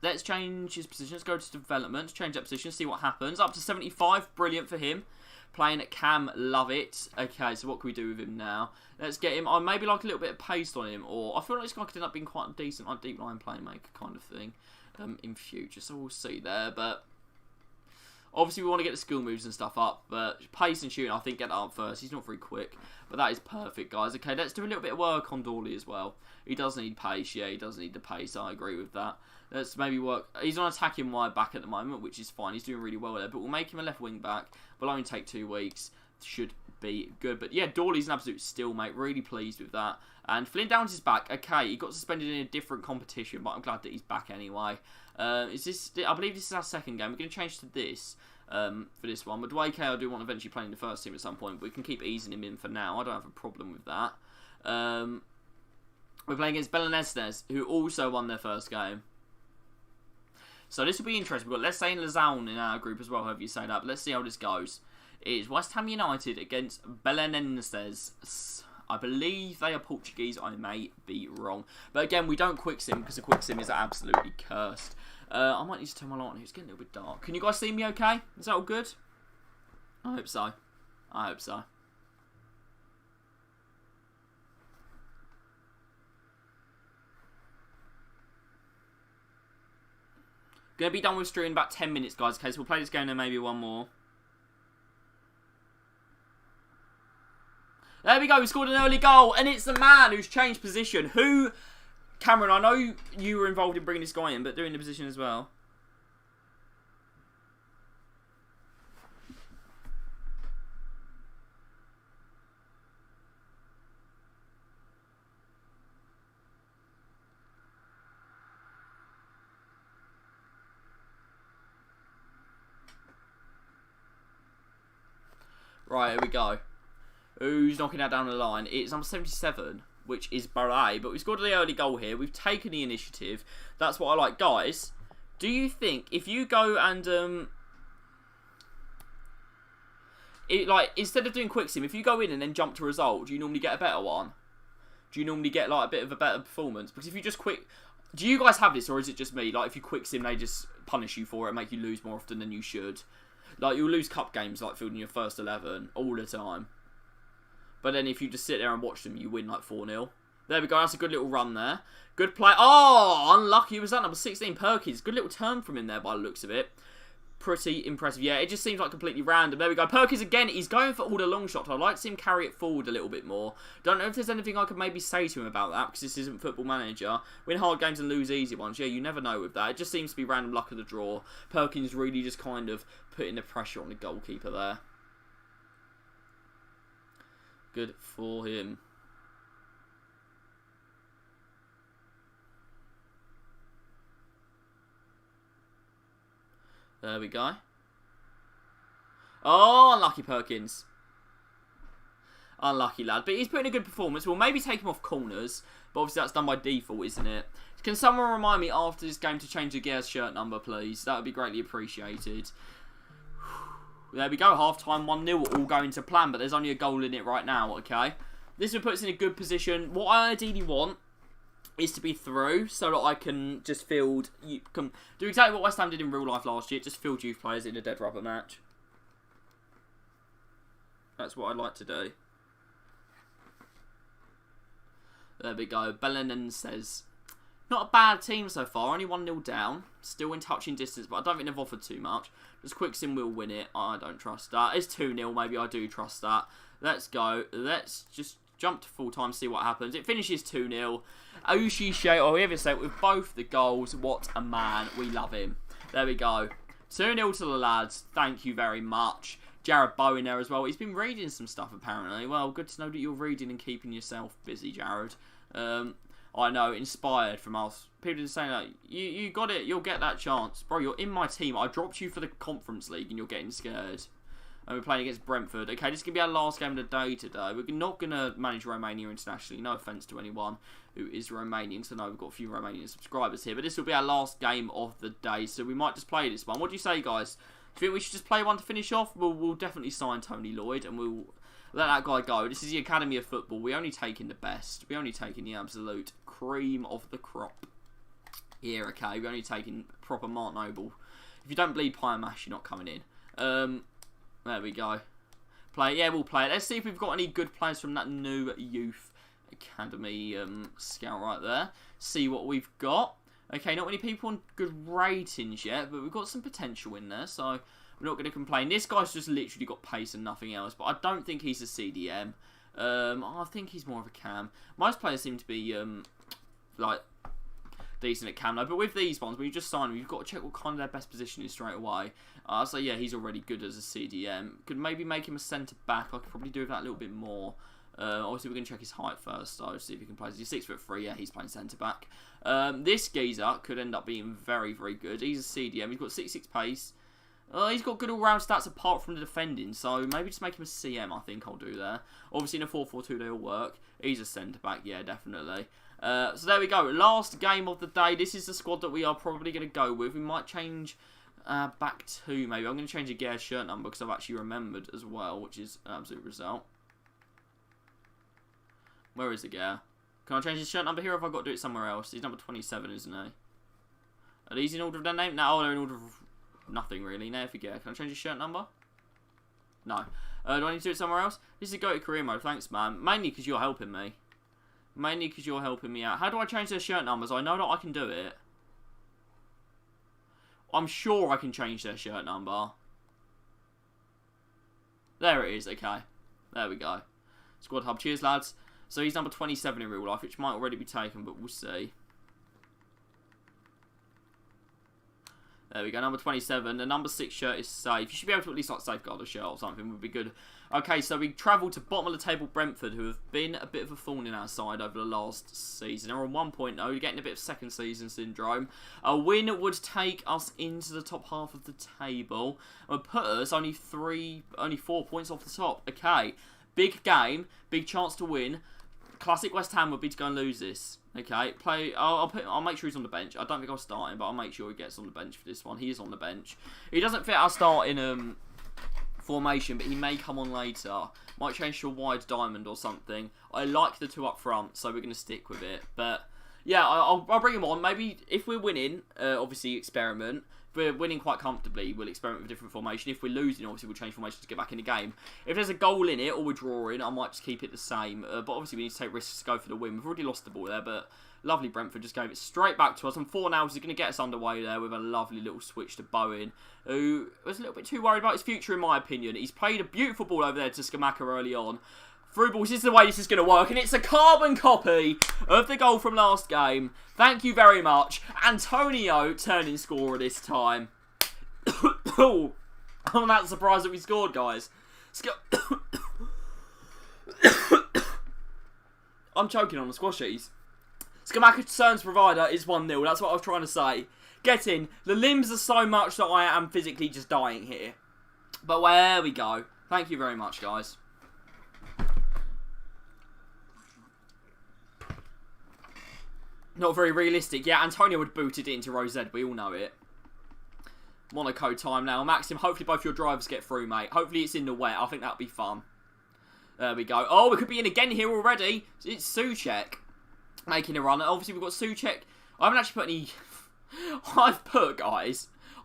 Let's change his position. Let's go to development. Change that position. See what happens. Up to 75. Brilliant for him. Playing at cam. Love it. Okay, so what can we do with him now? Let's get him. I maybe like a little bit of pace on him. Or I feel like this guy could end up being quite a decent, like, deep line playmaker kind of thing in future. So we'll see there. But obviously we want to get the skill moves and stuff up. But pace and shooting, I think, get that up first. He's not very quick. But that is perfect, guys. Okay, let's do a little bit of work on Dawley as well. He does need pace. Yeah, he does need the pace. I agree with that. Let's maybe work. He's on attacking wide back at the moment, which is fine. He's doing really well there. But we'll make him a left wing back. Will only take 2 weeks. Should be good. But yeah, Dawley's an absolute steal, mate. Really pleased with that. And Flynn Downs is back. Okay, he got suspended in a different competition, but I'm glad that he's back anyway. Is this? I believe this is our second game. We're going to change to this for this one. But Dwight K, I do want to eventually play in the first team at some point. But we can keep easing him in for now. I don't have a problem with that. We're playing against Belenenses, who also won their first game. So this will be interesting. We've got, let's say, Lazaun in our group as well, however you say that. But let's see how this goes. It's West Ham United against Belenenses. I believe they are Portuguese. I may be wrong. But again, we don't quick sim because the quick sim is absolutely cursed. I might need to turn my light on. It's getting a little bit dark. Can you guys see me okay? Is that all good? I hope so. I hope so. Gonna be done with stream in about 10 minutes, guys. Okay, so we'll play this game and maybe one more. There we go. We scored an early goal, and it's the man who's changed position. Who, Cameron? I know you were involved in bringing this guy in, but doing the position as well. Right, here we go. Who's knocking that down the line? It's number 77, which is Barre. But we scored the early goal here. We've taken the initiative. That's what I like. Guys, do you think if you go and... instead of doing quick sim, if you go in and then jump to result, do you normally get a better one? Do you normally get like a bit of a better performance? Because if you just quick... Do you guys have this, or is it just me? Like, if you quick sim, they just punish you for it and make you lose more often than you should. Like, you'll lose cup games, like, fielding your first 11 all the time. But then if you just sit there and watch them, you win, like, 4-0. There we go. That's a good little run there. Good play. Oh, unlucky was that. Number 16, Perkins. Good little turn from him there by the looks of it. Pretty impressive. Yeah, it just seems like completely random. There we go. Perkins again. He's going for all the long shots. I'd like to see him carry it forward a little bit more. Don't know if there's anything I could maybe say to him about that, because this isn't Football Manager. Win hard games and lose easy ones. Yeah, you never know with that. It just seems to be random luck of the draw. Perkins really just kind of putting the pressure on the goalkeeper there. Good for him. There we go. Oh, unlucky Perkins. Unlucky lad. But he's putting a good performance. We'll maybe take him off corners. But obviously that's done by default, isn't it? Can someone remind me after this game to change the Gear's shirt number, please? That would be greatly appreciated. There we go. Half-time 1-0. All going to plan. But there's only a goal in it right now, okay? This would put us in a good position. What I ideally want is to be through so that I can just field... You can do exactly what West Ham did in real life last year. Just field youth players in a dead rubber match. That's what I'd like to do. There we go. Belenenses. Not a bad team so far. Only 1-0 down. Still in touching distance, but I don't think they've offered too much. Just quick sim will win it. I don't trust that. It's 2-0. Maybe I do trust that. Let's go. Let's just jump to full time, see what happens. It finishes 2-0. Oshishe, or whoever say it, with both the goals. What a man. We love him. There we go. 2-0 to the lads. Thank you very much. Jared Bowen there as well. He's been reading some stuff apparently. Well, good to know that you're reading and keeping yourself busy, Jared. I know, inspired from us. People are saying, like, you got it, you'll get that chance. Bro, you're in my team. I dropped you for the Conference League and you're getting scared. And we're playing against Brentford. Okay, this is going to be our last game of the day today. We're not going to manage Romania internationally. No offence to anyone who is Romanian. So, I know we've got a few Romanian subscribers here. But this will be our last game of the day. So, we might just play this one. What do you say, guys? Do you think we should just play one to finish off? We'll definitely sign Tony Lloyd. And we'll let that guy go. This is the Academy of Football. We only take in the best. We only take in the absolute cream of the crop. Here, okay. We're only taking proper Mark Noble. If you don't bleed pie mash, you're not coming in. There we go. Play. Yeah, we'll play it. Let's see if we've got any good players from that new youth academy scout right there. See what we've got. Okay, not many people on good ratings yet, but we've got some potential in there, so we're not going to complain. This guy's just literally got pace and nothing else, but I don't think he's a CDM. I think he's more of a cam. Most players seem to be like decent at cam though, but with these ones, when you just sign them, you've got to check what kind of their best position is straight away. So yeah, he's already good as a CDM. Could maybe make him a centre back. I could probably do that a little bit more. Obviously, we're going to check his height first, so see if he can play. He's 6'3", yeah, he's playing centre back. This geezer could end up being very, very good. He's a CDM. He's got 66 pace. He's got good all-round stats apart from the defending, so maybe just make him a CM, I think I'll do there. Obviously, in a 4-4-2, they'll work. He's a centre-back, yeah, definitely. So there we go. Last game of the day. This is the squad that we are probably going to go with. We might change back to, maybe. I'm going to change Aguirre's shirt number because I've actually remembered as well, which is an absolute result. Where is Aguirre? Can I change his shirt number here or have I got to do it somewhere else? He's number 27, isn't he? Are these in order of their name? No, they're in order of nothing, really. Now, if Aguirre. Can I change his shirt number? No. Do I need to do it somewhere else? This is a go to career mode. Thanks, man. Mainly because you're helping me. Mainly because you're helping me out. How do I change their shirt numbers? I know that I can do it. I'm sure I can change their shirt number. There it is. Okay. There we go. Squad hub. Cheers, lads. So he's number 27 in real life, which might already be taken, but we'll see. There we go, number 27. The number 6 shirt is safe. You should be able to at least like safeguard a shirt or something, would be good. Okay, so we travel to bottom of the table Brentford, who have been a bit of a thorn in our side over the last season. They're on 1 point, though. You're getting a bit of second season syndrome. A win would take us into the top half of the table. And would put us only 4 points off the top. Okay, big game, big chance to win. Classic West Ham would be to go and lose this. Okay, I'll make sure he's on the bench. I don't think I'll start him, but I'll make sure he gets on the bench for this one. He is on the bench. He doesn't fit our starting formation, but he may come on later. Might change to a wide diamond or something. I like the two up front, so we're going to stick with it. But yeah, I'll bring him on. Maybe if we're winning, obviously experiment. If we're winning quite comfortably, we'll experiment with a different formation. If we're losing, obviously we'll change formation to get back in the game. If there's a goal in it or we're drawing, I might just keep it the same. But obviously we need to take risks to go for the win. We've already lost the ball there, but lovely Brentford just gave it straight back to us. And 4 now is going to get us underway there with a lovely little switch to Bowen, who was a little bit too worried about his future in my opinion. He's played a beautiful ball over there to Skamaka early on. Through balls, this is the way this is going to work, and it's a carbon copy of the goal from last game. Thank you very much. Antonio turning scorer this time. I'm not surprised that we scored, guys. I'm choking on the squashies. Skamaka turns provider is 1-0. That's what I was trying to say. Get in. The limbs are so much that I am physically just dying here. But there we go. Thank you very much, guys. Not very realistic. Yeah, Antonio would boot it into Rosette. We all know it. Monaco time now. Maxim, hopefully both your drivers get through, mate. Hopefully it's in the wet. I think that'll be fun. There we go. Oh, we could be in again here already. It's Souček making a run. Obviously, we've got Souček. I haven't actually put any...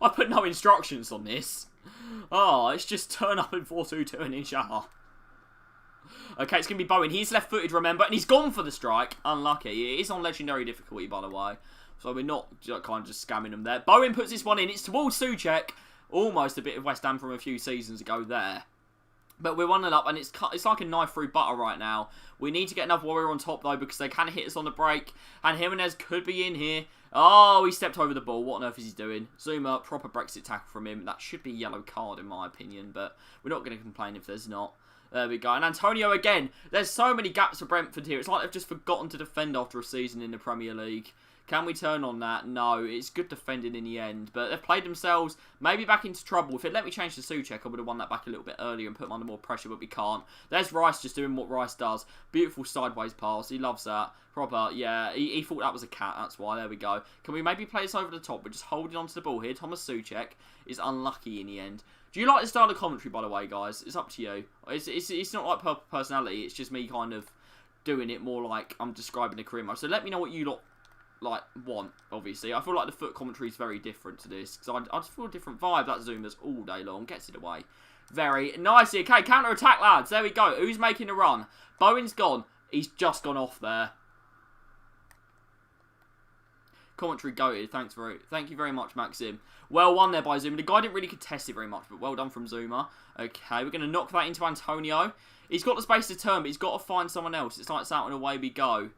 I put no instructions on this. Oh, it's just turn up in 4-2-2 and Inshallah. Okay, it's going to be Bowen. He's left-footed, remember, and he's gone for the strike. Unlucky. It is on legendary difficulty, by the way. So we're not kind of just scamming them there. Bowen puts this one in. It's towards Souček. Almost a bit of West Ham from a few seasons ago there. But we're 1-0 up, and it's like a knife through butter right now. We need to get another warrior on top, though, because they can hit us on the break. And Jimenez could be in here. Oh, he stepped over the ball. What on earth is he doing? Zuma, proper Brexit tackle from him. That should be a yellow card, in my opinion, but we're not going to complain if there's not. There we go. And Antonio again. There's so many gaps for Brentford here. It's like they've just forgotten to defend after a season in the Premier League. Can we turn on that? No. It's good defending in the end. But they've played themselves maybe back into trouble. If it let me change to Souček, I would have won that back a little bit earlier and put them under more pressure, but we can't. There's Rice just doing what Rice does. Beautiful sideways pass. He loves that. Proper, yeah. He thought that was a cat. That's why. There we go. Can we maybe play this over the top? We're just holding onto the ball here. Thomas Souček is unlucky in the end. Do you like the style of commentary, by the way, guys? It's up to you. It's not like personality. It's just me kind of doing it more like I'm describing a career mode. So let me know what you lot want, obviously. I feel like the foot commentary is very different to this. Because I just feel a different vibe. That Zoomers all day long. Gets it away. Very nice. Okay, counter-attack, lads. There we go. Who's making the run? Bowen's gone. He's just gone off there. Commentary goated. Thank you very much, Maxim. Well won there by Zuma. The guy didn't really contest it very much, but well done from Zuma. Okay, we're going to knock that into Antonio. He's got the space to turn, but he's got to find someone else. It's like out and away we go.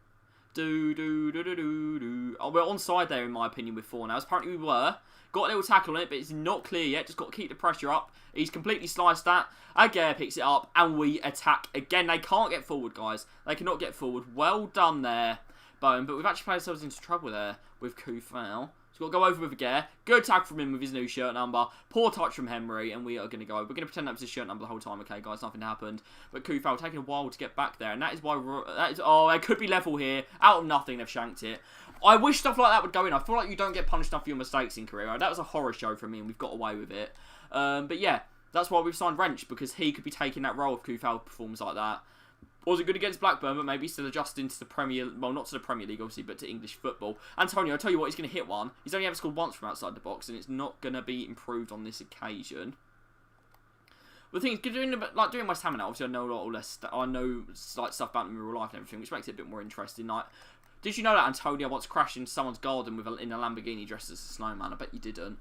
Oh, we're onside there, in my opinion, with 4 now. Apparently we were. Got a little tackle on it, but it's not clear yet. Just got to keep the pressure up. He's completely sliced that. Aguirre picks it up, and we attack again. They can't get forward, guys. They cannot get forward. Well done there, Bowen. But we've actually played ourselves into trouble there with Kufal. He's got to go over with Aguirre. Good tag from him with his new shirt number. Poor touch from Henry, and we are going to go. We're going to pretend that was his shirt number the whole time. Okay, guys, nothing happened. But Kufal taking a while to get back there, and that is why... oh, it could be level here. Out of nothing, they've shanked it. I wish stuff like that would go in. I feel like you don't get punished enough for your mistakes in career. That was a horror show for me, and we've got away with it. But yeah, that's why we've signed Wrench, because he could be taking that role if Kufal performs like that. Was it good against Blackburn, but maybe still adjusting to the Premier... Well, not to the Premier League, obviously, but to English football. Antonio, I tell you what, he's going to hit one. He's only ever scored once from outside the box, and it's not going to be improved on this occasion. But the thing is, doing my stamina, obviously, I know a lot less... I know like stuff about him in real life and everything, which makes it a bit more interesting. Like, did you know that Antonio once crashed into someone's garden in a Lamborghini dressed as a snowman? I bet you didn't.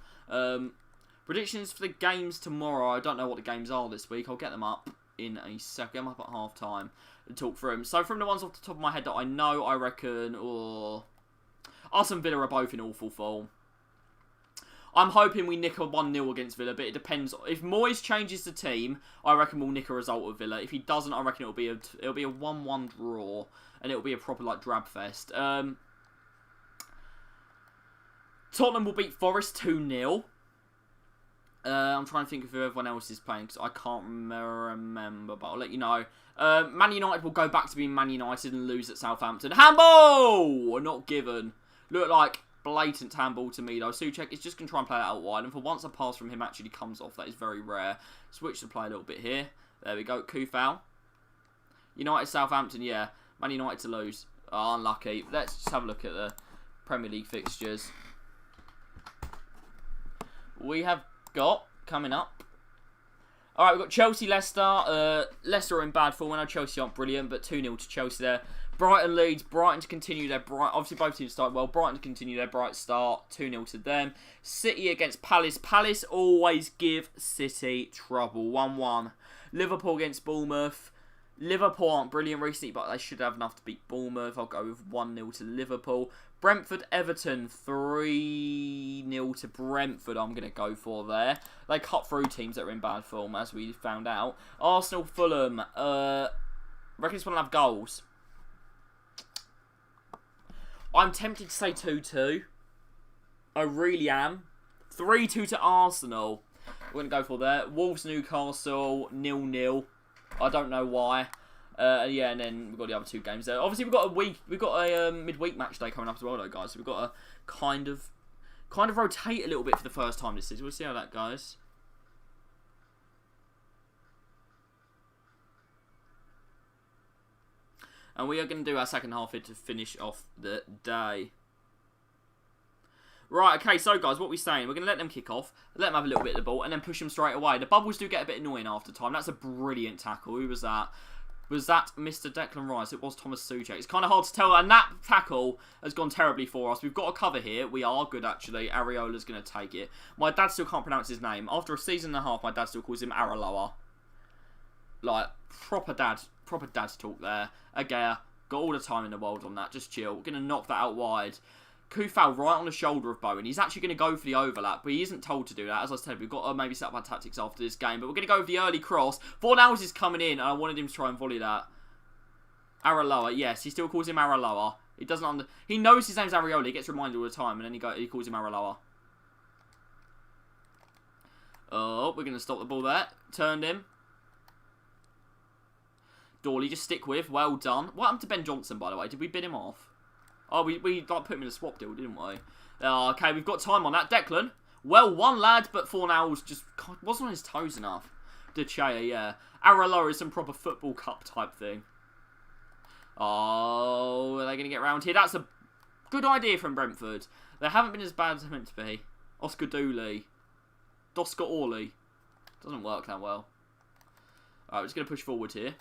Predictions for the games tomorrow. I don't know what the games are this week. I'll get them up in a second. I'm up at half time and talk through them. So from the ones off the top of my head that I know, I reckon Arsenal and Villa are both in awful form. I'm hoping we nick a 1-0 against Villa, but it depends. If Moyes changes the team, I reckon we'll nick a result with Villa. If he doesn't, I reckon it'll be a 1-1 draw, and it'll be a proper like drab fest. Tottenham will beat Forest 2-0. I'm trying to think of who everyone else is playing because I can't remember, but I'll let you know. Man United will go back to being Man United and lose at Southampton. Handball! Not given. Look like blatant handball to me though. Souček is just going to try and play it out wide, and for once a pass from him actually comes off. That is very rare. Switch to play a little bit here. There we go. Kufal. United Southampton, yeah. Man United to lose. Oh, unlucky. Let's just have a look at the Premier League fixtures. We have got coming up. Alright, we've got Chelsea, Leicester. Leicester are in bad form. I know Chelsea aren't brilliant, but 2-0 to Chelsea there. Brighton, Leeds. Brighton to continue their bright. Obviously, both teams start well. Brighton to continue their bright start. 2-0 to them. City against Palace. Palace always give City trouble. 1-1. Liverpool against Bournemouth. Liverpool aren't brilliant recently, but they should have enough to beat Bournemouth. I'll go with 1-0 to Liverpool. Brentford, Everton, 3-0 to Brentford, I'm going to go for there. They cut through teams that are in bad form, as we found out. Arsenal, Fulham, reckon this one will have goals. I'm tempted to say 2-2. I really am. 3-2 to Arsenal. We're going to go for there. Wolves, Newcastle, 0-0. I don't know why. Yeah, and then we've got the other two games there. Obviously, we've got a midweek match day coming up as well, though, guys. So we've got to kind of rotate a little bit for the first time this season. We'll see how that goes. And we are going to do our second half here to finish off the day. Right, okay, so guys, what we're saying, we're going to let them kick off, let them have a little bit of the ball, and then push them straight away. The bubbles do get a bit annoying after time. That's a brilliant tackle. Who was that? Was that Mr. Declan Rice? It was Thomas Souček. It's kind of hard to tell, and that tackle has gone terribly for us. We've got a cover here. We are good, actually. Areola's going to take it. My dad still can't pronounce his name. After a season and a half, my dad still calls him Areola. Like, proper dad talk there. Again, got all the time in the world on that. Just chill. We're going to knock that out wide. Kufal right on the shoulder of Bowen. He's actually going to go for the overlap, but he isn't told to do that. As I said, we've got to maybe set up our tactics after this game. But we're going to go with the early cross. Fornals is coming in, and I wanted him to try and volley that. Araloa, yes, he still calls him Araloa. He doesn't he knows his name's Areola. He gets reminded all the time, and then he calls him Araloa. Oh, we're going to stop the ball there. Turned him. Dawley, just stick with. Well done. What happened to Ben Johnson, by the way? Did we bid him off? Oh, we like, put him in a swap deal, didn't we? Okay, we've got time on that. Declan. Well, one lad, but Fornals just wasn't on his toes enough. Dechea, yeah. Araloa is some proper football cup type thing. Oh, are they going to get round here? That's a good idea from Brentford. They haven't been as bad as they're meant to be. Oscar Dooley. Doska Orley. Doesn't work that well. Alright, we're just going to push forward here.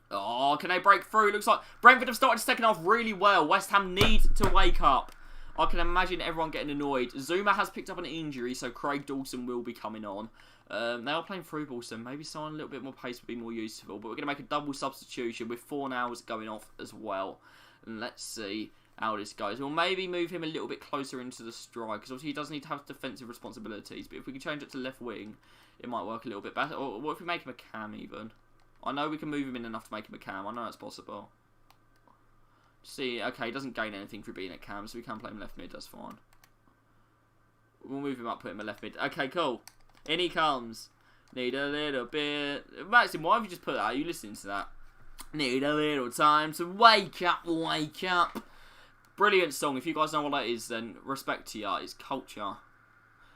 Oh, can they break through? Looks like Brentford have started the second half really well. West Ham need to wake up. I can imagine everyone getting annoyed. Zuma has picked up an injury, so Craig Dawson will be coming on. They are playing through ball, so maybe someone a little bit more pace would be more useful. But we're going to make a double substitution with Fornals going off as well. And let's see how this goes. We'll maybe move him a little bit closer into the strike, because obviously he does need to have defensive responsibilities. But if we can change it to left wing, it might work a little bit better. Or what if we make him a cam even? I know we can move him in enough to make him a cam. I know that's possible. See, okay, he doesn't gain anything for being a cam, so we can play him left mid, that's fine. We'll move him up, put him a left mid. Okay, cool. In he comes. Need a little bit. Maxim, why have you just put that? Are you listening to that? Need a little time to wake up, wake up. Brilliant song. If you guys know what that is, then respect to ya. It's culture.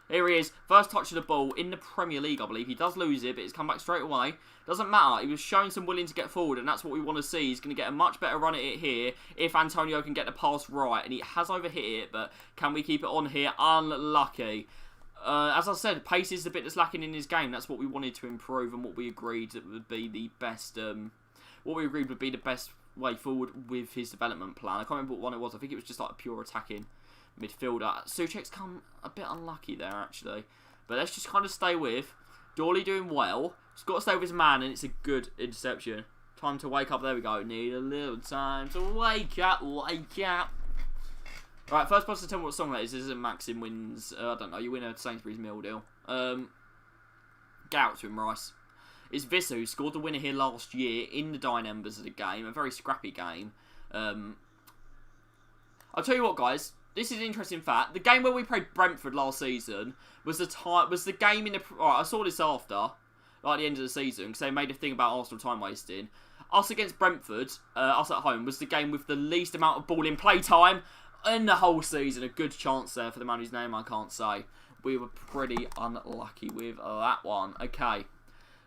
Here he is. First touch of the ball in the Premier League, I believe. He does lose it, but it's come back straight away. Doesn't matter. He was showing some willing to get forward, and that's what we want to see. He's going to get a much better run at it here if Antonio can get the pass right. And he has overhit it, but can we keep it on here? Unlucky. As I said, pace is the bit that's lacking in his game. That's what we wanted to improve, and what we agreed would be the best. Way forward with his development plan. I can't remember what one it was. I think it was just like a pure attacking midfielder. Souček's come a bit unlucky there, actually. But let's just kind of stay with. Dawley doing well. He's got to stay with his man, and it's a good interception. Time to wake up. There we go. Need a little time to wake up, wake up. Right, first person to tell me what song that is. This isn't Maxim wins. I don't know. You win a Sainsbury's meal deal. Get out to him, Rice. It's Vissa who scored the winner here last year in the dying embers of the game. A very scrappy game. I'll tell you what, guys. This is an interesting fact. The game where we played Brentford last season was the game in the... Alright, I saw this after, like the end of the season, because they made a thing about Arsenal time wasting. Us against Brentford, us at home, was the game with the least amount of ball in play time in the whole season. A good chance there for the man whose name I can't say. We were pretty unlucky with that one. Okay.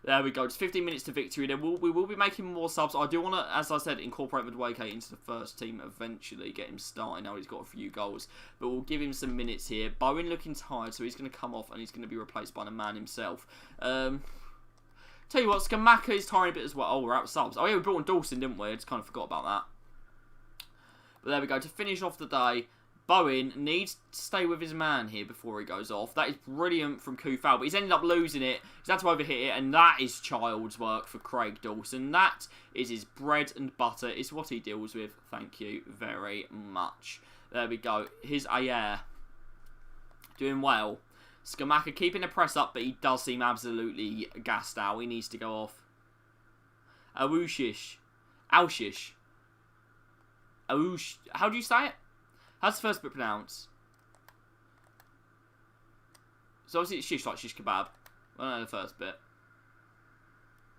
There we go. Just 15 minutes to victory. Then we will be making more subs. I do want to, as I said, incorporate Madueke into the first team eventually. Get him starting. Now he's got a few goals. But we'll give him some minutes here. Bowen looking tired, so he's going to come off and he's going to be replaced by the man himself. Tell you what, Skamaka is tiring a bit as well. Oh, we're out of subs. Oh yeah, we brought in Dawson, didn't we? I just kind of forgot about that. But there we go. To finish off the day, Bowen needs to stay with his man here before he goes off. That is brilliant from Kufal, but he's ended up losing it. He's had to overhit it, and that is child's work for Craig Dawson. That is his bread and butter. It's what he deals with. Thank you very much. There we go. Here's Ayer. Doing well. Skamaka keeping the press up, but he does seem absolutely gassed out. He needs to go off. Awushish. Aushish. Awush. How do you say it? How's the first bit pronounced? So obviously it's shish, like shish kebab. I don't know the first bit.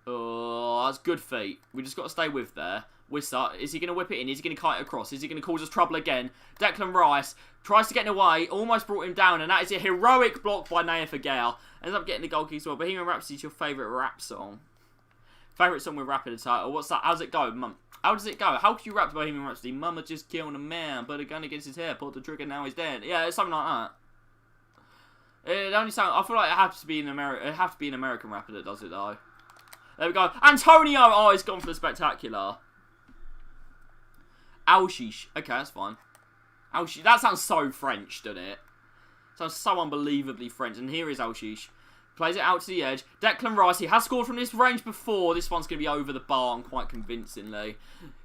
Oh, that's good feet. We just got to stay with there. Wissa, is he going to whip it in? Is he going to kite it across? Is he going to cause us trouble again? Declan Rice tries to get in the way, almost brought him down, and that is a heroic block by Naya Fagale. Ends up getting the goal kick as well. Bohemian Rhapsody is your favourite rap song. Favourite song with rap in the title. What's that? How's it go, Mum? How does it go? How could you rap to Bohemian Rhapsody? Mama just killed a man, put a gun against his head, pulled the trigger, now he's dead. Yeah, it's something like that. It only sound. I feel like it has to be an American rapper that does it though. There we go. Antonio! Oh, he's gone for the spectacular. Alshish. Okay, that's fine. Alshish. That sounds so French, doesn't it? Sounds so unbelievably French. And here is Alshish. Plays it out to the edge. Declan Rice, he has scored from this range before. This one's going to be over the bar and quite convincingly.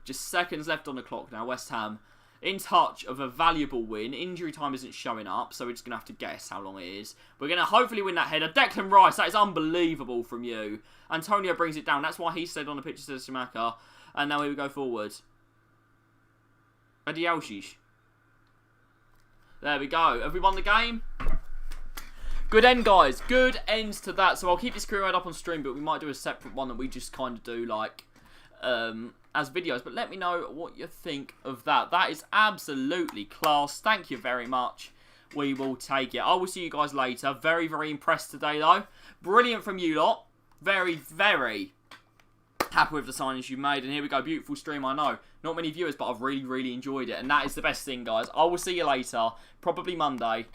Just seconds left on the clock now. West Ham in touch of a valuable win. Injury time isn't showing up, so we're just going to have to guess how long it is. We're going to hopefully win that header. Declan Rice, that is unbelievable from you. Antonio brings it down. That's why he said on the picture, says Schumacher. And now here we go forward. Adielshish. There we go. Have we won the game? Good end, guys. Good ends to that. So I'll keep this career mode up on stream, but we might do a separate one that we just kind of do, like, as videos. But let me know what you think of that. That is absolutely class. Thank you very much. We will take it. I will see you guys later. Very, very impressed today, though. Brilliant from you lot. Very, very happy with the signings you made. And here we go. Beautiful stream, I know. Not many viewers, but I've really, really enjoyed it. And that is the best thing, guys. I will see you later. Probably Monday.